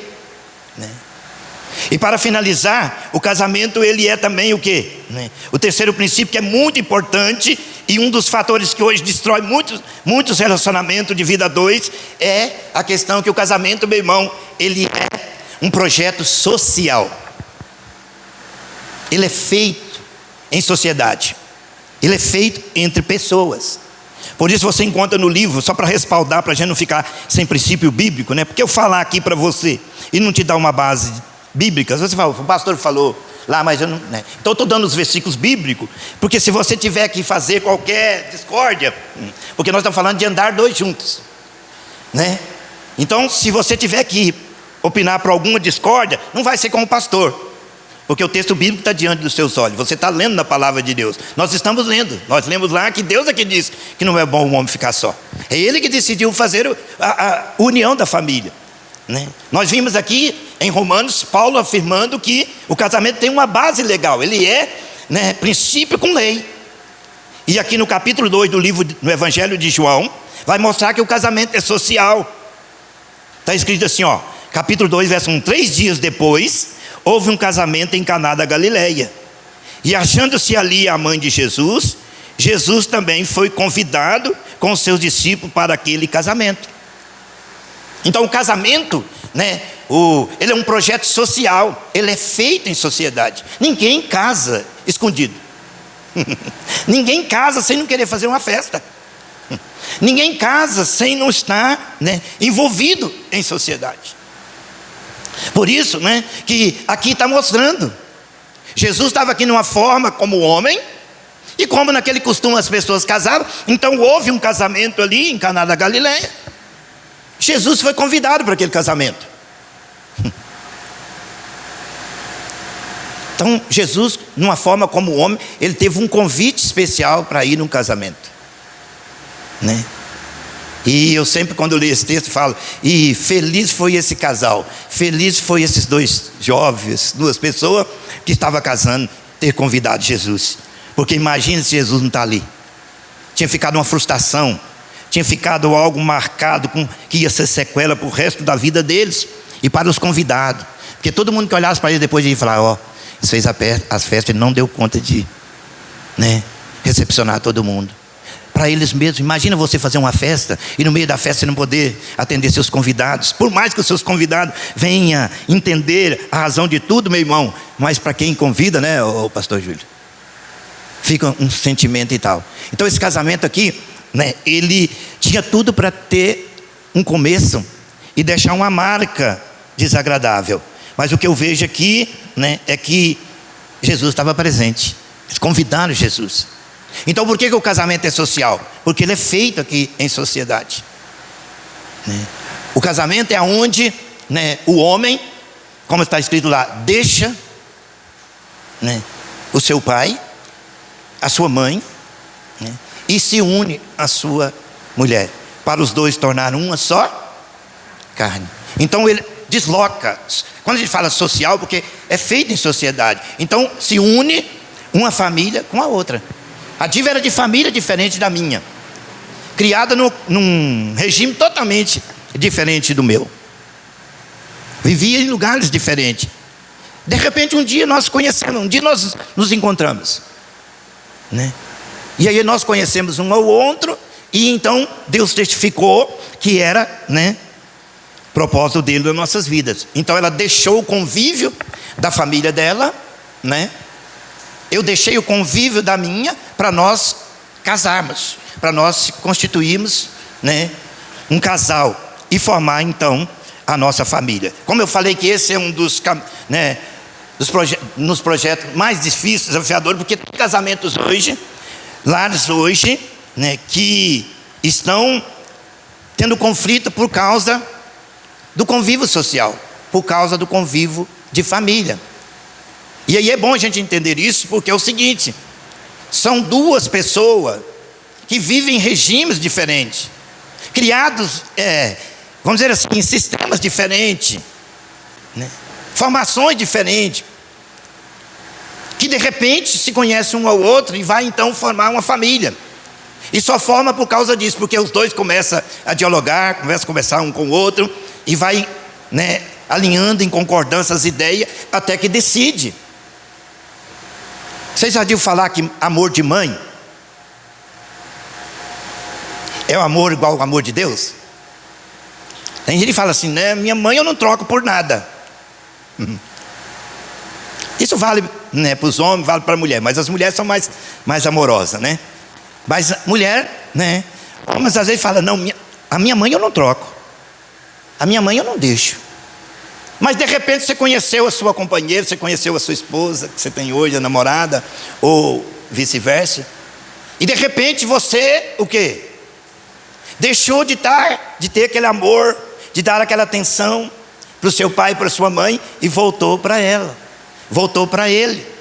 E para finalizar, o casamento ele é também o quê? O terceiro princípio, que é muito importante, e um dos fatores que hoje destrói muitos relacionamentos de vida a dois, é a questão que o casamento, meu irmão, ele é um projeto social. Ele é feito em sociedade, ele é feito entre pessoas. Por isso você encontra no livro, só para respaldar, para a gente não ficar sem princípio bíblico, Porque eu falar aqui para você e não te dar uma base bíblica, você fala, o pastor falou lá, mas eu não, Então eu estou dando os versículos bíblicos, porque se você tiver que fazer qualquer discórdia, porque nós estamos falando de andar dois juntos, Então se você tiver que opinar para alguma discórdia, não vai ser com o pastor, porque o texto bíblico está diante dos seus olhos. Você está lendo na palavra de Deus. Nós estamos lendo. Nós lemos lá que Deus é que diz que não é bom o homem ficar só. É Ele que decidiu fazer a união da família, Nós vimos aqui em Romanos, Paulo afirmando que o casamento tem uma base legal. Ele é princípio com lei. E aqui no capítulo 2 do livro, no Evangelho de João, vai mostrar que o casamento é social. Está escrito assim, capítulo 2, verso 1. 3 dias depois, houve um casamento em Caná da Galileia. E achando-se ali a mãe de Jesus, Jesus também foi convidado com os seus discípulos para aquele casamento. Então o casamento, ele é um projeto social, ele é feito em sociedade. Ninguém casa escondido. Ninguém casa sem não querer fazer uma festa. Ninguém casa sem não estar envolvido em sociedade. Por isso, que aqui está mostrando, Jesus estava aqui numa forma como homem, e como naquele costume as pessoas casavam, então houve um casamento ali em Caná da Galileia. Jesus foi convidado para aquele casamento. Então Jesus, numa forma como homem, ele teve um convite especial para ir num casamento, E eu sempre, quando eu leio esse texto, falo, e feliz foi esse casal, feliz foi esses dois jovens, duas pessoas que estavam casando, ter convidado Jesus. Porque imagine se Jesus não está ali. Tinha ficado uma frustração, tinha ficado algo marcado que ia ser sequela para o resto da vida deles e para os convidados. Porque todo mundo que olhasse para ele depois de ir falar, ele fez as festas, ele não deu conta de recepcionar todo mundo. Para eles mesmos, imagina você fazer uma festa e no meio da festa você não poder atender seus convidados. Por mais que os seus convidados venham entender a razão de tudo, meu irmão, mas para quem convida, o pastor Júlio, fica um sentimento e tal. Então esse casamento aqui, ele tinha tudo para ter um começo e deixar uma marca desagradável. Mas o que eu vejo aqui, né, é que Jesus estava presente. Eles convidaram Jesus. Então por que o casamento é social? Porque ele é feito aqui em sociedade, né? O casamento é onde, né, o homem, como está escrito lá, deixa, né, o seu pai, a sua mãe, né, e se une à sua mulher, para os dois tornar uma só carne. Então ele desloca. Quando a gente fala social, porque é feito em sociedade, então se une uma família com a outra. A Diva era de família diferente da minha, criada num regime totalmente diferente do meu, vivia em lugares diferentes. De repente um dia nós conhecemos, um dia nós nos encontramos, né? E aí nós conhecemos um ao outro, e então Deus testificou que era, né, propósito dele nas nossas vidas. Então ela deixou o convívio da família dela, né? Eu deixei o convívio da minha, para nós casarmos, para nós constituirmos, né, um casal e formar então a nossa família. Como eu falei que esse é um dos, né, nos projetos mais difíceis, desafiadores, porque tem casamentos hoje, lares hoje, né, que estão tendo conflito por causa do convívio social, por causa do convívio de família. E aí é bom a gente entender isso, porque é o seguinte: são duas pessoas que vivem em regimes diferentes, criados, vamos dizer assim, em sistemas diferentes, né, formações diferentes, que de repente se conhecem um ao outro e vai então formar uma família. E só forma por causa disso, porque os dois começam a dialogar, começam a conversar um com o outro, e vai, né, alinhando em concordância as ideias, até que decide. Vocês já ouviram falar que amor de mãe é o amor igual ao amor de Deus? Tem gente que fala assim, né, minha mãe eu não troco por nada. Isso vale, né, para os homens, vale para a mulher, mas as mulheres são mais amorosas, né? Mas a mulher, né, homens às vezes falam, não, a minha mãe eu não troco, a minha mãe eu não deixo. Mas de repente você conheceu a sua companheira, você conheceu a sua esposa, que você tem hoje, a namorada, ou vice-versa, e de repente você, o quê? Deixou de ter aquele amor, de dar aquela atenção para o seu pai e para a sua mãe, e voltou para ela, voltou para ele.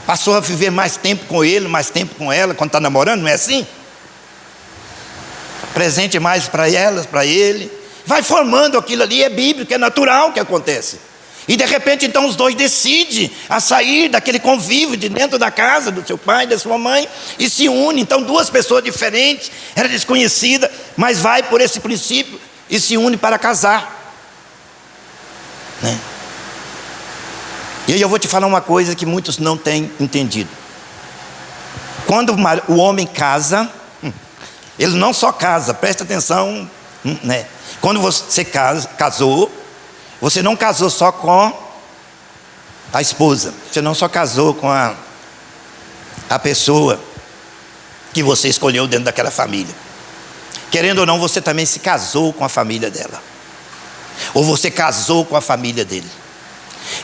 Passou a viver mais tempo com ele, mais tempo com ela, quando está namorando, não é assim? Presente mais para elas, para ele. Vai formando aquilo ali, é bíblico, é natural que acontece. E de repente então os dois decidem a sair daquele convívio de dentro da casa do seu pai, da sua mãe, e se unem. Então duas pessoas diferentes, era desconhecida, mas vai por esse princípio e se une para casar, né? E aí eu vou te falar uma coisa que muitos não têm entendido. Quando o homem casa, ele não só casa, presta atenção, né? Quando você casou, você não casou só com a esposa, você não só casou com a pessoa que você escolheu dentro daquela família. Querendo ou não, você também se casou com a família dela, ou você casou com a família dele.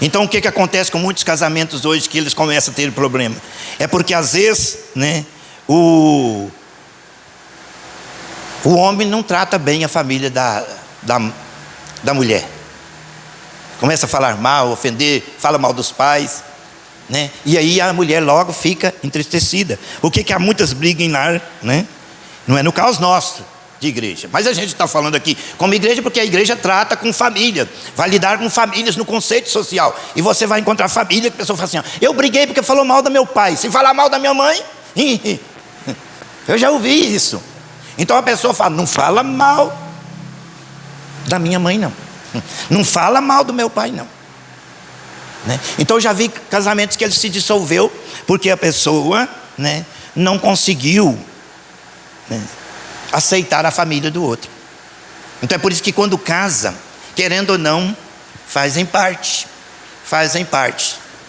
Então o que acontece com muitos casamentos hoje, que eles começam a ter problema? É porque às vezes, né, o homem não trata bem a família da mulher. Começa a falar mal, ofender, fala mal dos pais, né? E aí a mulher logo fica entristecida. Por que há muitas brigas em lar, né? Não é no caso nosso de igreja, mas a gente está falando aqui como igreja, porque a igreja trata com família, vai lidar com famílias no conceito social. E você vai encontrar família que a pessoa fala assim, ó, eu briguei porque falou mal do meu pai. Se falar mal da minha mãe, eu já ouvi isso. Então a pessoa fala, não fala mal da minha mãe não, não fala mal do meu pai não, né? Então eu já vi casamentos que ele se dissolveu porque a pessoa, né, não conseguiu, né, aceitar a família do outro. Então é por isso que quando casa, querendo ou não, fazem parte,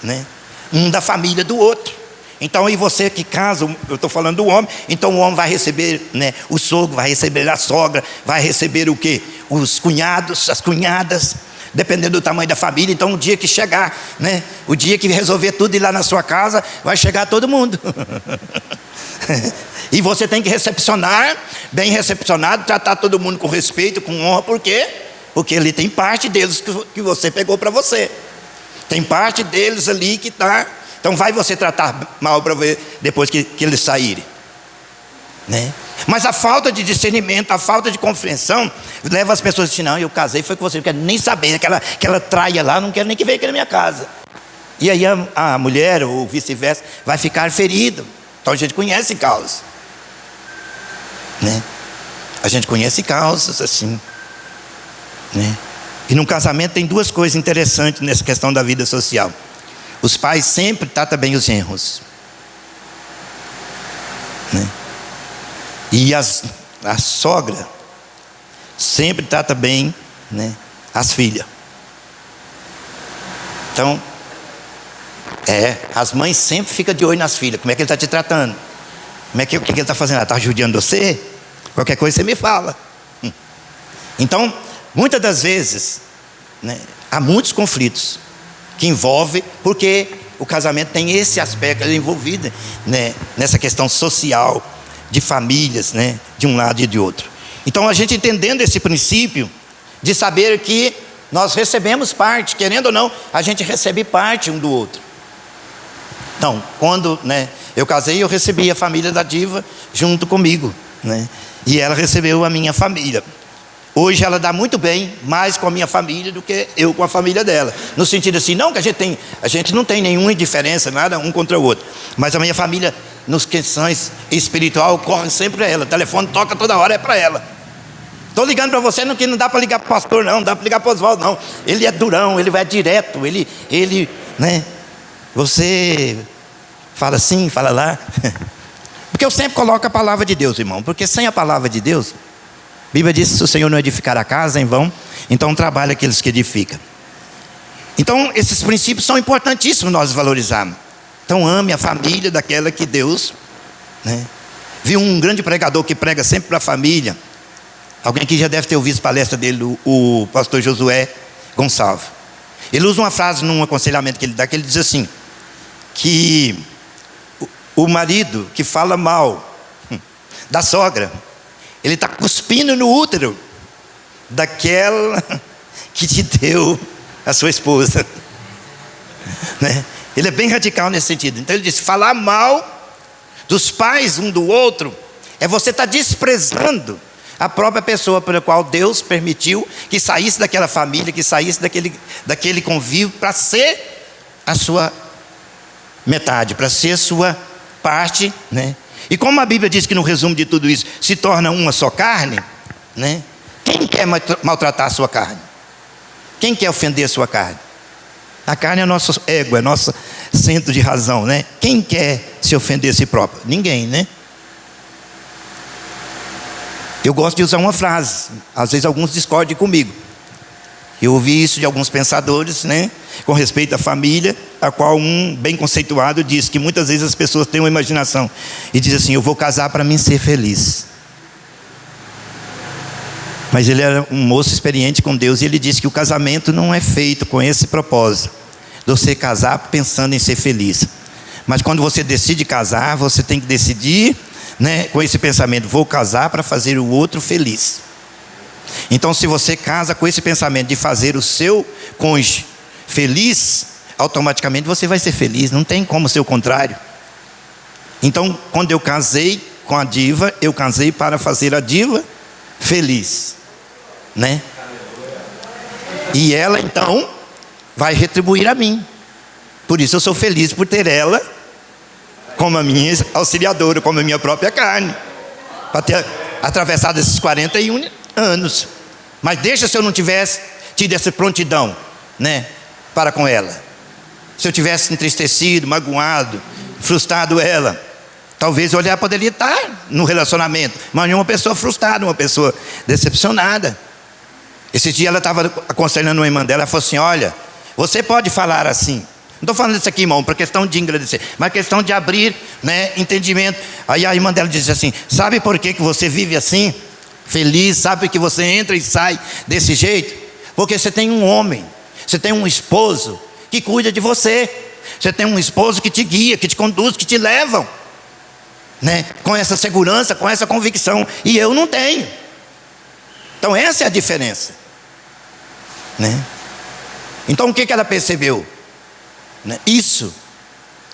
né, um da família do outro. Então, e você que casa, eu estou falando do homem, então o homem vai receber, né, o sogro, vai receber a sogra, vai receber o quê? Os cunhados, as cunhadas, dependendo do tamanho da família. Então, o dia que chegar, né, o dia que resolver tudo ir lá na sua casa, vai chegar todo mundo. E você tem que recepcionar, bem recepcionado, tratar todo mundo com respeito, com honra. Por quê? Porque ali tem parte deles que você pegou para você. Tem parte deles ali que está. Então vai você tratar mal para ver depois que eles saírem, né? Mas a falta de discernimento, a falta de compreensão leva as pessoas a dizer: não, eu casei foi com você, não quero nem saber, aquela traia lá, não quero nem que venha aqui na minha casa. E aí a mulher, ou vice-versa, vai ficar ferido. Então a gente conhece causas, né? A gente conhece causas assim, né? E no casamento tem duas coisas interessantes nessa questão da vida social. Os pais sempre tratam bem os genros, né? E a sogra sempre trata bem, né, as filhas. Então, as mães sempre ficam de olho nas filhas. Como é que ele está te tratando? O que ele está fazendo? Está judiando você? Qualquer coisa você me fala. Então, muitas das vezes, né, há muitos conflitos que envolvem, porque o casamento tem esse aspecto envolvido, né, nessa questão social, de famílias, né, de um lado e de outro. Então a gente entendendo esse princípio de saber que nós recebemos parte, querendo ou não, a gente recebe parte um do outro. Então, quando, né, eu casei, eu recebi a família da Diva junto comigo, né, e ela recebeu a minha família. Hoje ela dá muito bem, mais com a minha família do que eu com a família dela. No sentido assim, não que a gente não tem nenhuma indiferença, nada um contra o outro. Mas a minha família, nas questões espiritual, corre sempre para ela. O telefone toca toda hora, é para ela. Estou ligando para você, que não dá para ligar para o pastor, não dá para ligar para o Oswaldo, não. Ele é durão, ele vai direto, ele, né? Você fala assim, fala lá. Porque eu sempre coloco a palavra de Deus, irmão. Porque sem a palavra de Deus, a Bíblia diz: se o Senhor não edificar a casa, em vão, então trabalha aqueles que edificam. Então esses princípios são importantíssimos nós valorizarmos. Então ame a família daquela que Deus, né? Vi um grande pregador que prega sempre para a família. Alguém que já deve ter ouvido a palestra dele, o pastor Josué Gonçalves. Ele usa uma frase num aconselhamento que ele dá, que ele diz assim, que o marido que fala mal da sogra, ele está cuspindo no útero daquela que te deu a sua esposa, né? Ele é bem radical nesse sentido. Então ele diz: falar mal dos pais um do outro é você estar desprezando a própria pessoa pela qual Deus permitiu que saísse daquela família, que saísse daquele convívio, para ser a sua metade, para ser a sua parte, né? E como a Bíblia diz que no resumo de tudo isso se torna uma só carne, né? Quem quer maltratar a sua carne? Quem quer ofender a sua carne? A carne é nosso ego, é nosso centro de razão, né? Quem quer se ofender a si próprio? Ninguém, né? Eu gosto de usar uma frase, às vezes alguns discordem comigo. Eu ouvi isso de alguns pensadores, né, com respeito à família, a qual um bem conceituado diz que muitas vezes as pessoas têm uma imaginação e diz assim: eu vou casar para mim ser feliz. Mas ele era um moço experiente com Deus e ele disse que o casamento não é feito com esse propósito de você casar pensando em ser feliz. Mas quando você decide casar, você tem que decidir, né, com esse pensamento: vou casar para fazer o outro feliz. Então, se você casa com esse pensamento de fazer o seu cônjuge feliz, automaticamente você vai ser feliz, não tem como ser o contrário. Então, quando eu casei com a Diva, eu casei para fazer a Diva feliz, né? E ela então vai retribuir a mim. Por isso eu sou feliz por ter ela como a minha auxiliadora, como a minha própria carne, para ter atravessado esses 41 anos. Mas deixa se eu não tivesse tido essa prontidão, né, para com ela. Se eu tivesse entristecido, magoado, frustrado ela, talvez eu poderia estar no relacionamento, mas uma pessoa frustrada, uma pessoa decepcionada. Esse dia ela estava aconselhando uma irmã dela, ela falou assim: olha, você pode falar assim. Não estou falando isso aqui, irmão, para questão de agradecer, mas questão de abrir, né, entendimento. Aí a irmã dela disse assim: sabe por que você vive assim? Feliz, sabe que você entra e sai desse jeito? Porque você tem um homem, você tem um esposo que cuida de você. Você tem um esposo que te guia, que te conduz, que te levam, né? Com essa segurança, com essa convicção. E eu não tenho. Então essa é a diferença, né? Então o que ela percebeu? Né? Isso.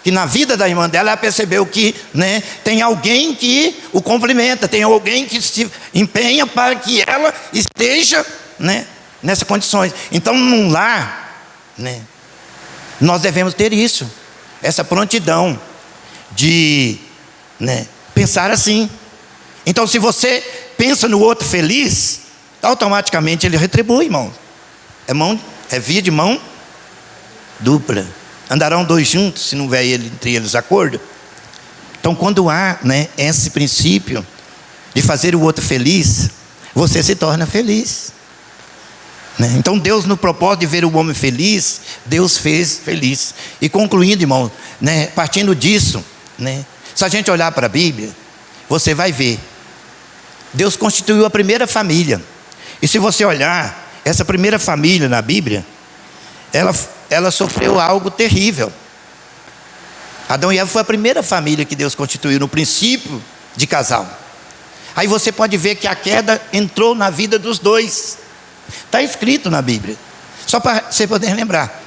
Que na vida da irmã dela, ela percebeu que, né, tem alguém que o complementa, tem alguém que se empenha para que ela esteja, né, nessas condições. Então, num lar, né, nós devemos ter isso, essa prontidão de, né, pensar assim. Então, se você pensa no outro feliz, automaticamente ele retribui, irmão. É via de mão dupla. Andarão dois juntos, se não houver entre eles acordo. Então, quando há, né, esse princípio de fazer o outro feliz, você se torna feliz, né? Então, Deus, no propósito de ver o homem feliz, Deus fez feliz. E concluindo, irmão, né, partindo disso, né, se a gente olhar para a Bíblia, você vai ver, Deus constituiu a primeira família. E se você olhar, essa primeira família na Bíblia, ela sofreu algo terrível. Adão e Eva foi a primeira família que Deus constituiu no princípio de casal. Aí você pode ver que a queda entrou na vida dos dois. Está escrito na Bíblia, só para você poder lembrar.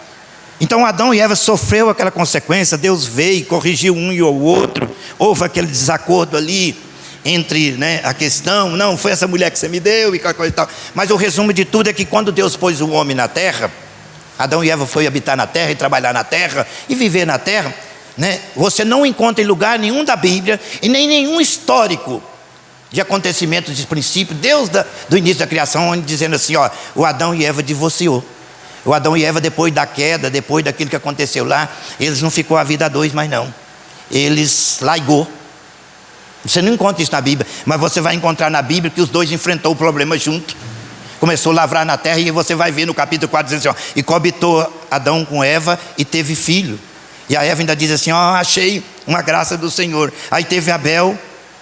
Então Adão e Eva sofreu aquela consequência. Deus veio e corrigiu um e o outro. Houve aquele desacordo ali entre, né, a questão, não, foi essa mulher que você me deu e qualquer coisa e tal. Mas o resumo de tudo é que quando Deus pôs o homem na terra, Adão e Eva foi habitar na terra e trabalhar na terra e viver na terra, né? Você não encontra em lugar nenhum da Bíblia e nem nenhum histórico de acontecimentos de princípio, Deus do início da criação, onde dizendo assim, ó, o Adão e Eva divorciou. O Adão e Eva, depois da queda, depois daquilo que aconteceu lá, eles não ficou a vida a dois mais não. Eles largou. Você não encontra isso na Bíblia, mas você vai encontrar na Bíblia que os dois enfrentou o problema junto. Começou a lavrar na terra, e você vai ver no capítulo 4 dizendo assim, ó, e coabitou Adão com Eva e teve filho. E a Eva ainda diz assim, ó, achei uma graça do Senhor. Aí teve Abel,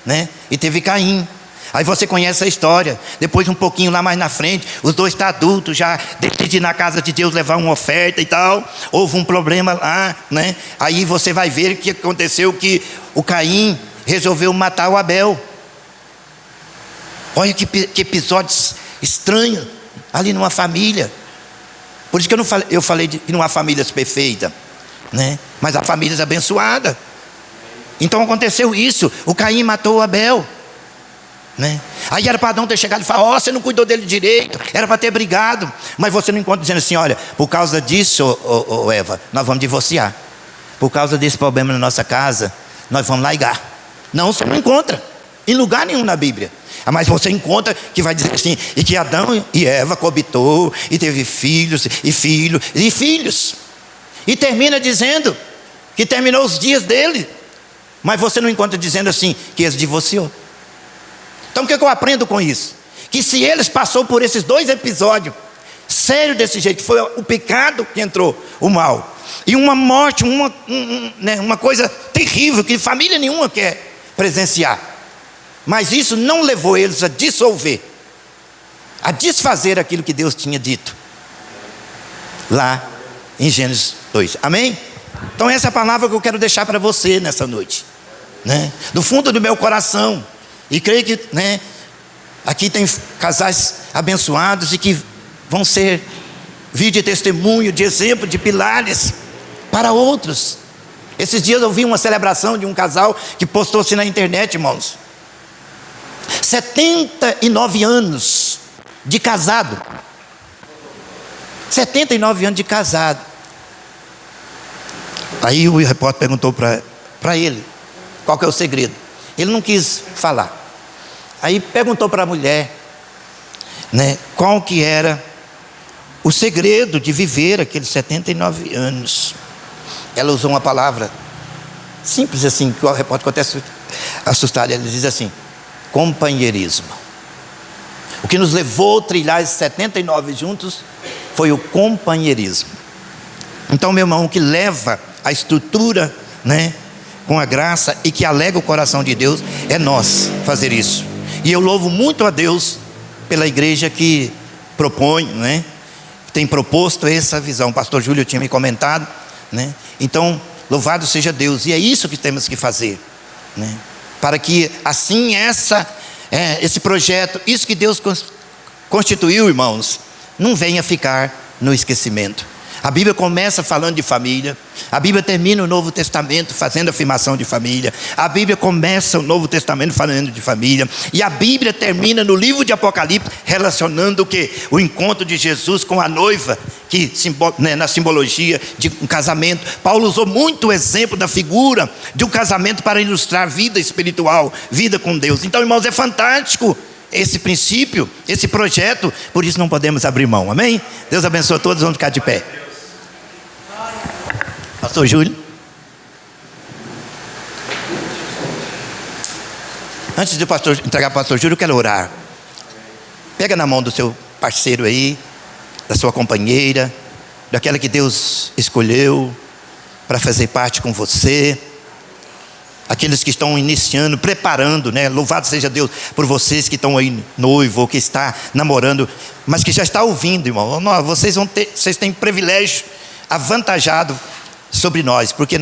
né, e teve Caim. Aí você conhece a história. Depois, um pouquinho lá mais na frente, os dois estão adultos, já decidem ir na casa de Deus levar uma oferta e tal. Houve um problema lá, né? Aí você vai ver que aconteceu, que o Caim resolveu matar o Abel. Olha que episódio estranho ali numa família. Por isso que eu falei que não há famílias perfeitas, né? Mas há famílias abençoadas. Então aconteceu isso. O Caim matou o Abel, né? Aí era para Adão ter chegado e falar, ó, você não cuidou dele direito, era para ter brigado. Mas você não encontra dizendo assim, olha, por causa disso, Eva, nós vamos divorciar. Por causa desse problema na nossa casa, nós vamos largar. Não, você não encontra em lugar nenhum na Bíblia. Mas você encontra que vai dizer assim, e que Adão e Eva coabitou, e teve filhos, e filhos, e filhos. E termina dizendo que terminou os dias dele. Mas você não encontra dizendo assim, que eles divorciou. Então o que eu aprendo com isso? Que se eles passaram por esses dois episódios, sério desse jeito, foi o pecado que entrou, o mal, e uma morte, uma coisa terrível, que família nenhuma quer presenciar. Mas isso não levou eles a dissolver, a desfazer aquilo que Deus tinha dito lá em Gênesis 2, amém? Então essa é a palavra que eu quero deixar para você nessa noite, né? Do fundo do meu coração. E creio que, né, aqui tem casais abençoados e que vão ser vídeo de testemunho, de exemplo, de pilares para outros. Esses dias eu vi uma celebração de um casal que postou-se na internet, irmãos. 79 anos de casado. 79 anos de casado. Aí o repórter perguntou para ele, qual que é o segredo? Ele não quis falar. Aí perguntou para a mulher, né, qual que era o segredo de viver aqueles 79 anos. Ela usou uma palavra simples assim, que o repórter acontece assustado. Ela diz assim, companheirismo. O que nos levou a trilhar esses 79 juntos foi o companheirismo. Então, meu irmão, o que leva a estrutura, né, com a graça e que alega o coração de Deus é nós fazer isso. E eu louvo muito a Deus pela igreja que propõe, né, tem proposto essa visão. O pastor Júlio tinha me comentado, né? Então, louvado seja Deus. E é isso que temos que fazer, né? Para que assim esse projeto, isso que Deus constituiu, irmãos, não venha ficar no esquecimento. A Bíblia começa falando de família, a Bíblia termina o Novo Testamento fazendo afirmação de família, a Bíblia começa o Novo Testamento falando de família, e a Bíblia termina no livro de Apocalipse relacionando o quê? O encontro de Jesus com a noiva, que na simbologia de um casamento. Paulo usou muito o exemplo da figura de um casamento para ilustrar vida espiritual, vida com Deus. Então, irmãos, é fantástico esse princípio, esse projeto, por isso não podemos abrir mão, amém? Deus abençoe a todos, vamos ficar de pé. Pastor Júlio. Antes de entregar para o pastor Júlio, eu quero orar. Pega na mão do seu parceiro aí, da sua companheira, daquela que Deus escolheu para fazer parte com você. Aqueles que estão iniciando, preparando, né? Louvado seja Deus por vocês que estão aí noivo, ou que está namorando, mas que já está ouvindo, irmão. Vocês têm privilégio avantajado sobre nós, porque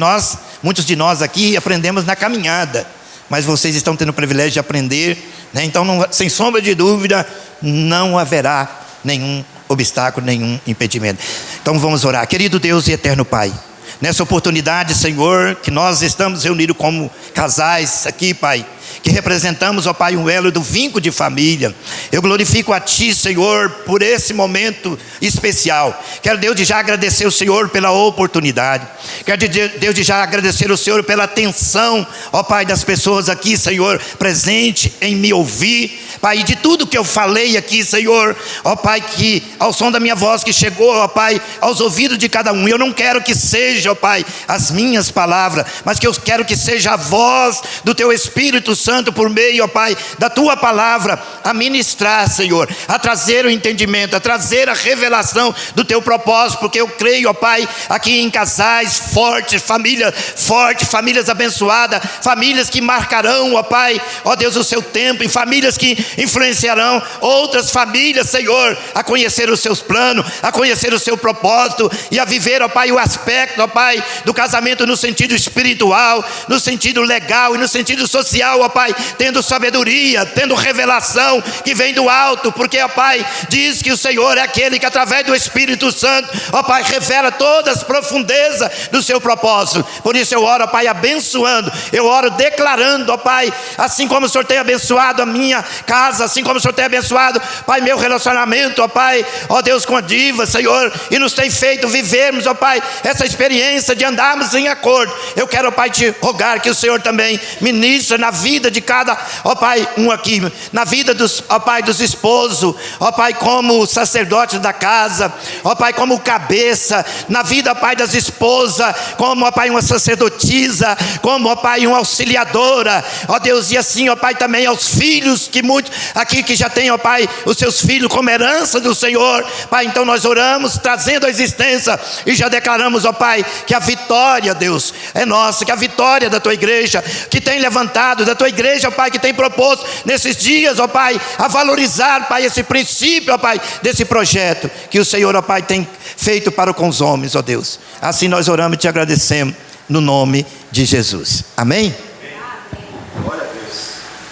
muitos de nós aqui aprendemos na caminhada, mas vocês estão tendo o privilégio de aprender, né? Então, sem sombra de dúvida, não haverá nenhum obstáculo, nenhum impedimento. Então vamos orar. Querido Deus e eterno Pai, nessa oportunidade, Senhor, que nós estamos reunidos como casais aqui, Pai, que representamos, ó Pai, um elo do vínculo de família. Eu glorifico a Ti, Senhor, por esse momento especial. Quero, Deus, de já agradecer o Senhor pela oportunidade. Quero, Deus, de já agradecer o Senhor pela atenção, ó Pai, das pessoas aqui, Senhor, presente em me ouvir, Pai, de tudo que eu falei aqui, Senhor, ó Pai, que ao som da minha voz que chegou, ó Pai, aos ouvidos de cada um, eu não quero que seja, ó Pai, as minhas palavras, mas que eu quero que seja a voz do Teu Espírito Santo por meio, ó Pai, da Tua palavra, a ministrar, Senhor, a trazer o entendimento, a trazer a revelação do Teu propósito, porque eu creio, ó Pai, aqui em casais fortes, famílias abençoadas, famílias que marcarão, ó Pai, ó Deus, o Seu tempo, e famílias que influenciarão outras famílias, Senhor, a conhecer os Seus planos, a conhecer o Seu propósito, e a viver, ó Pai, o aspecto, ó Pai, do casamento no sentido espiritual, no sentido legal e no sentido social, ó Pai, tendo sabedoria, tendo revelação que vem do alto, porque, ó Pai, diz que o Senhor é aquele que através do Espírito Santo, ó Pai, revela todas as profundezas do Seu propósito. Por isso eu oro, ó Pai, abençoando, eu oro declarando, ó Pai, assim como o Senhor tem abençoado a minha casa, assim como o Senhor tem abençoado, Pai, meu relacionamento, ó Pai, ó Deus, com a diva, Senhor, e nos tem feito vivermos, ó Pai, essa experiência de andarmos em acordo. Eu quero, ó Pai, te rogar que o Senhor também ministre na vida de cada, ó Pai, um aqui, na vida dos, ó Pai, dos esposos, ó Pai, como sacerdotes da casa, ó Pai, como cabeça, na vida, ó Pai, das esposas, como, ó Pai, uma sacerdotisa, como, ó Pai, uma auxiliadora, ó Deus, e assim, ó Pai, também aos filhos, que muitos aqui que já têm, ó Pai, os seus filhos como herança do Senhor, Pai, então nós oramos, trazendo a existência, e já declaramos, ó Pai, que a vitória, Deus, é nossa, que a vitória da Tua igreja, que tem levantado, da Tua igreja, ó Pai, que tem proposto nesses dias, ó Pai, a valorizar, Pai, esse princípio, ó Pai, desse projeto, que o Senhor, ó Pai, tem feito para com os homens, ó Deus. Assim nós oramos e te agradecemos, no nome de Jesus, amém?